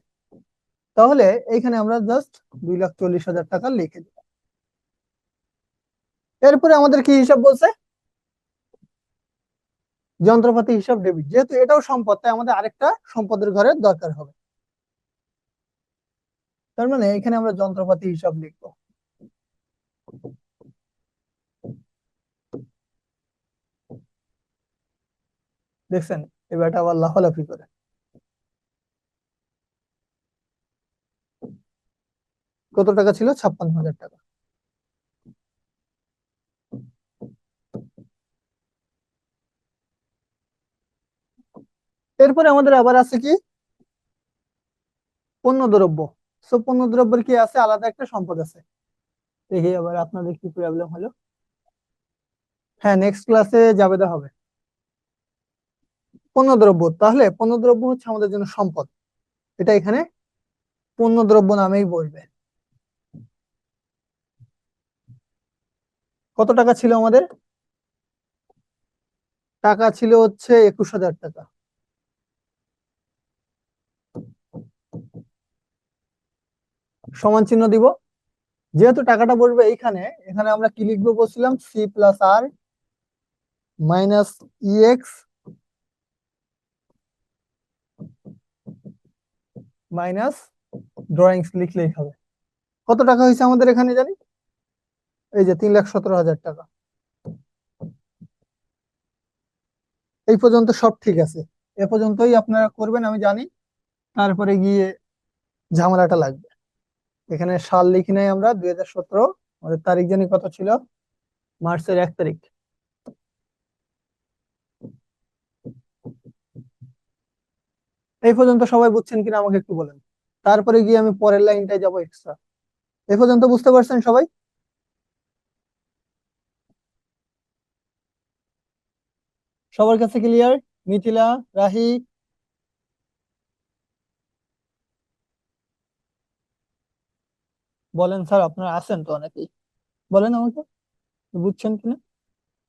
[SPEAKER 1] তাহলে এইখানে আমরা জাস্ট 2,40,000 টাকা লিখে দিই। এরপরে আমাদের কি হিসাব বলছে? যন্ত্রপাতি হিসাব ডেবিট। যেহেতু এটাও সম্পদ, তাই আমাদের আরেকটা সম্পদের ঘরের দরকার হবে। তার মানে এখানে আমরা যন্ত্রপাতি হিসাব লিখবো। দেখছেন এবার এটা আবার লাফালাফি করে। কত টাকা ছিল? 56,000 টাকা। এরপরে আমাদের আবার আছে কি? পণ্য দ্রব্য। সো পণ্য দ্রব্যের কি আছে? আলাদা একটা সম্পদ আছে। দেখি আবার আপনাদের কি প্রবলেম হলো। হ্যাঁ, নেক্সট ক্লাসে যাবে হবে। পণ্য দ্রব্য, তাহলে পণ্য দ্রব্য হচ্ছে আমাদের জন্য সম্পদ। এটা এখানে পণ্য দ্রব্য নামেই বলবে। কত টাকা ছিল আমাদের? টাকা ছিল হচ্ছে 21,000 টাকা। সমান চিহ্ন দিব। যেহেতু টাকাটা বসবে এইখানে, এখানে আমরা কি লিখবো বলছিলাম? সি প্লাস আর মাইনাস ইএক্স মাইনাস ড্রয়িংস লিখলেই হবে। কত টাকা হয়েছে আমাদের এখানে জানি? এই যে 3,17,000 টাকা। এই পর্যন্ত সব ঠিক আছে। এ পর্যন্তই আপনারা করবেন আমি জানি। তারপরে গিয়ে ঝামেলাটা লাগবে। এখানে সাল লিখি নাই আমরা, 2017। আমাদের তারিখ জানি কত ছিল? মার্চের 1 তারিখ। এই পর্যন্ত সবাই বুঝছেন কিনা আমাকে একটু বলেন। তারপরে গিয়ে আমি পরের লাইনটায় যাব এক্সট্রা। এ পর্যন্ত বুঝতে পারছেন সবাই? সবার কাছে ক্লিয়ার? মিথিলা, রাহি? বলেন স্যার, আপনারা আছেন তো অনেকেই, বলেন আমাকে বুঝছেন কিনা।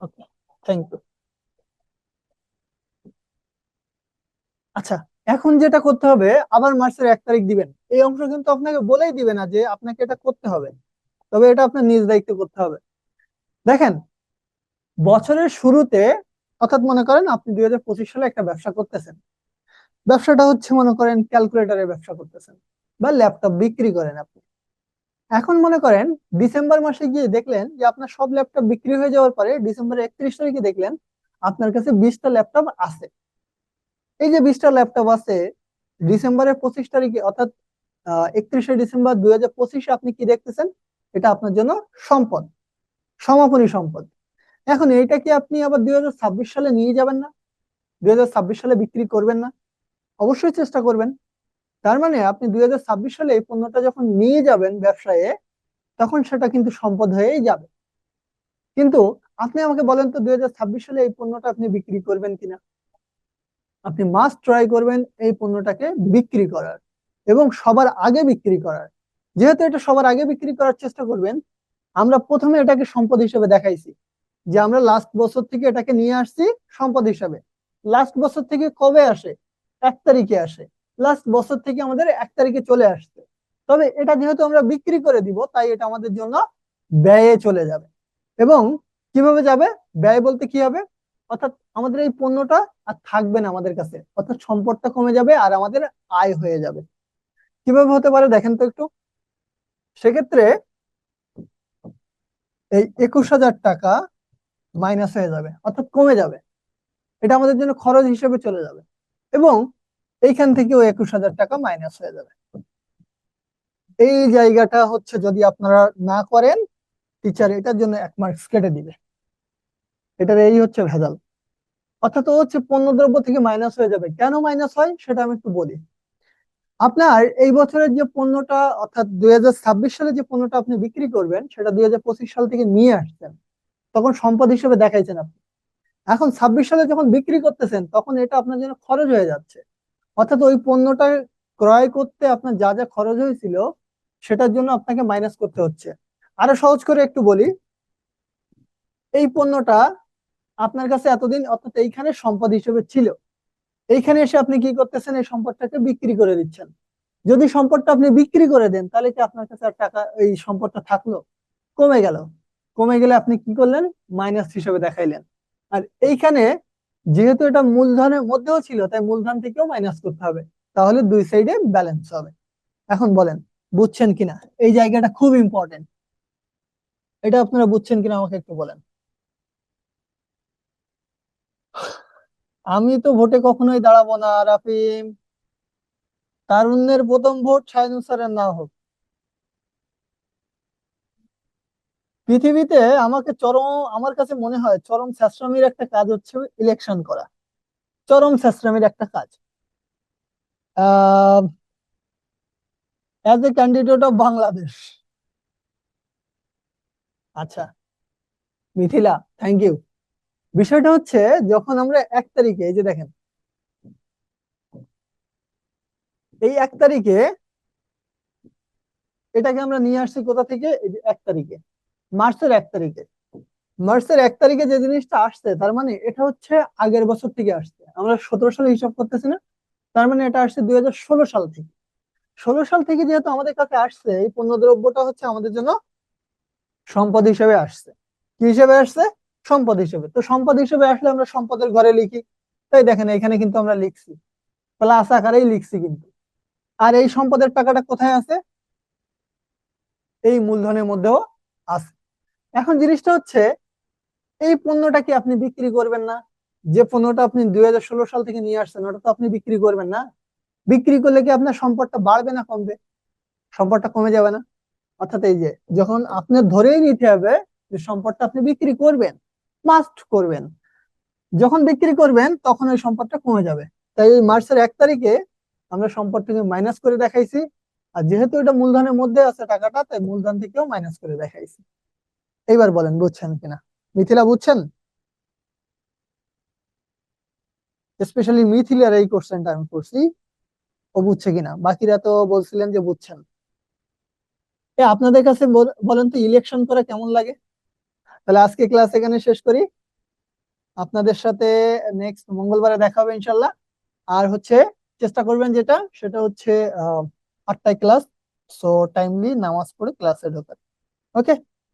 [SPEAKER 1] Okay, thank you. আচ্ছা, এখন যেটা করতে হবে, আবার মার্চের 1 তারিখ দিবেন। এই অংশ কিন্তু আপনাকে বলেই দিবে না যে আপনাকে এটা করতে হবে, তবে এটা আপনার নিজ দায়িত্বে করতে হবে। দেখেন, বছরের শুরুতে, অর্থাৎ মনে করেন আপনি 2025 সালে একটা ব্যবসা করতেছেন। ব্যবসাটা হচ্ছে মনে করেন ক্যালকুলেটরের ব্যবসা করতেছেন, বা ল্যাপটপ বিক্রি করেন আপনি। এখন মনে করেন ডিসেম্বর মাসে গিয়ে দেখলেন যে আপনার সব ল্যাপটপ বিক্রি হয়ে যাওয়ার পরে ডিসেম্বরের 31 তারিখে দেখলেন আপনার কাছে 20টা ল্যাপটপ আছে। এই যে 20টা ল্যাপটপ আছে, ডিসেম্বরের 25 তারিখে, অর্থাৎ 31শে ডিসেম্বর 2025-এ আপনি কি দেখতেছেন? এটা আপনার জন্য সম্পদ, সমাপনী সম্পদ। এখন এইটা কি আপনি আবার 2026 সালে নিয়ে যাবেন না? 2026 সালে বিক্রি করবেন না? অবশ্যই চেষ্টা করবেন। তার মানে আপনি 2026 সালে এই পণ্যটা যখন নিয়ে যাবেন ব্যবসায়ে, তখন সেটা কিন্তু সম্পদ হয়েই যাবে। কিন্তু আপনি আমাকে বলেন তো, 2026 সালে এই পণ্যটা আপনি বিক্রি করবেন কিনা? আপনি মাস্ট ট্রাই করবেন এই পণ্যটাকে বিক্রি করার, এবং সবার আগে বিক্রি করার। যেহেতু এটা সবার আগে বিক্রি করার চেষ্টা করবেন, আমরা প্রথমে এটাকে সম্পদ হিসেবে দেখাইছি, যে আমরা লাস্ট বছর থেকে এটাকে নিয়ে আসছি সম্পদ হিসাবে। লাস্ট বছর থেকে কবে আসে? 1 তারিখে আসে। লাস্ট বছর থেকে আমাদের 1 তারিখে চলে আসছে। তবে এটা যেহেতু আমরা বিক্রি করে দিব, তাই এটা আমাদের জন্য ব্যয়ে চলে যাবে। এবং কিভাবে যাবে? ব্যয় বলতে কি হবে? অর্থাৎ আমাদের এই পণ্যটা আর থাকবে না আমাদের কাছে, অর্থাৎ সম্পদটা কমে যাবে আর আমাদের আয় হয়ে যাবে। কিভাবে হতে পারে দেখেন তো একটু। সেক্ষেত্রে এই 21,000 টাকা মাইনাস হয়ে যাবে, অর্থাৎ কমে যাবে। এটা আমাদের জন্য খরচ হিসেবে চলে যাবে, এবং এইখান থেকেও 21,000 টাকা মাইনাস হয়ে যাবে। এই জায়গাটা হচ্ছে যদি আপনারা না করেন, টিচার এটার জন্য 1 মার্কস কেটে দিবে। এটার এই হচ্ছে ভেজাল। অর্থাৎ ও হচ্ছে পণ্যদ্রব্য থেকে মাইনাস হয়ে যাবে। কেন মাইনাস হয় সেটা আমি একটু বলি। আপনার এই বছরের যে পণ্যটা, অর্থাৎ 2026 সালে যে পণ্যটা আপনি বিক্রি করবেন, সেটা 2025 সাল থেকে নিয়ে আসছেন, তখন সম্পদ হিসেবে দেখাইছেন আপনি। এখন 26 সালে যখন বিক্রি করতেছেন, তখন এটা আপনার জন্য খরচ হয়ে যাচ্ছে। অর্থাৎ ওই পণ্যটা ক্রয় করতে আপনার যা যা খরচ হয়েছিল, সেটার জন্য আপনাকে মাইনাস করতে হচ্ছে। আরো সহজ করে একটু বলি, এই পণ্যটা আপনার কাছে এতদিন, অর্থাৎ এইখানে সম্পদ হিসেবে ছিল। এইখানে এসে আপনি কি করতেছেন, এই সম্পদটাকে বিক্রি করে দিচ্ছেন। যদি সম্পদটা আপনি বিক্রি করে দেন তাহলে কি আপনার কাছে আর টাকা, এই সম্পদটা থাকলো? কমে গেল। কমে গেলে আপনি কি করলেন, মাইনাস হিসেবে দেখাইলেন। আর এইখানে যেহেতু এটা মূলধনের মধ্যেও ছিল, তাই মূলধন থেকেও মাইনাস করতে হবে। তাহলে দুই সাইডে ব্যালেন্স হবে। এখন বলেন বুঝছেন কিনা, এই জায়গাটা খুব ইম্পর্টেন্ট। এটা আপনারা বুঝছেন কিনা আমাকে একটু বলেন। আমি তো ভোটে কখনোই দাঁড়াবো না রাফিম। তারুণ্যের প্রথম ভোট শাহিনুর স্যারের না হোক। পৃথিবীতে আমাকে চরম, আমার কাছে মনে হয় চরম ছ্যাঁচড়ামির একটা কাজ হচ্ছে ইলেকশন করা। চরম ছ্যাঁচড়ামির একটা কাজ। Ah as a candidate of Bangladesh. আচ্ছা মিথিলা, থ্যাংক ইউ। বিষয়টা হচ্ছে, যখন আমরা 1 তারিখে, এই যে দেখেন, এই 1 তারিখে এটাকে আমরা নিয়ে আসছি কোথা থেকে, এই যে 1 তারিখে, মার্চের 1 তারিখে। মার্চের 1 তারিখে যে জিনিসটা আসছে, তার মানে এটা হচ্ছে আগের বছর থেকে আসছে। আমরা 17 সালে হিসাব করতেছি না? তার মানে এটা আসছে 2016 সাল থেকে। 16 সাল থেকে যেহেতু আমাদের কাছে আসছে, এই পণ্য দ্রব্যটা হচ্ছে আমাদের জন্য সম্পদ হিসেবে আসছে। কি হিসেবে আসছে? সম্পদ হিসেবে। তো সম্পদ হিসেবে আসলে আমরা সম্পদের ঘরে লিখি। তাই দেখেন এখানে কিন্তু আমরা লিখছি, প্লাস আকারেই লিখছি কিন্তু। আর এই সম্পদের টাকাটা কোথায় আছে? এই মূলধনের মধ্যেও আছে। এখন জিনিসটা হচ্ছে, এই পণ্যটা কি আপনি বিক্রি করবেন না? যে পণ্যটা আপনি 2016 সাল থেকে নিয়ে আসছেন, ওটা তো আপনি বিক্রি করবেন না। বিক্রি করলে কি আপনার সম্পদটা বাড়বে না কমবে? সম্পদটা কমে যাবে না? অর্থাৎ এই যে, যখন আপনার ধরেই নিতে হবে যে সম্পদটা আপনি বিক্রি করবেন, মাস্ট করবেন, যখন বিক্রি করবেন তখন ওই সম্পদটা কমে যাবে। তাই এই মার্চের 1 তারিখে আমরা সম্পদটাকে মাইনাস করে দেখাইছি। আর যেহেতু এটা মূলধনের মধ্যে আছে টাকাটা, তাই মূলধন থেকেও মাইনাস করে দেখাইছি। এইবার বলেন বুঝছেন কিনা। মিথিলা বুঝছেন? স্পেশালি মিথিলার এই কোশ্চেনটা আমি করছি, ও বুঝছে কিনা। বাকিরা তো বলছিলেন যে বুঝছেন। আপনাদের কাছে বলেন তো, ইলেকশন করা কেমন লাগে? তাহলে আজকে ক্লাস এখানে শেষ করি। আপনাদের সাথে নেক্সট মঙ্গলবারে দেখা হবে ইনশাল্লাহ। আর হচ্ছে, চেষ্টা করবেন যেটা, সেটা হচ্ছে 8টায় ক্লাস। সো টাইমলি নামাজ পড়ে ক্লাসে ঢোকার। ওকে।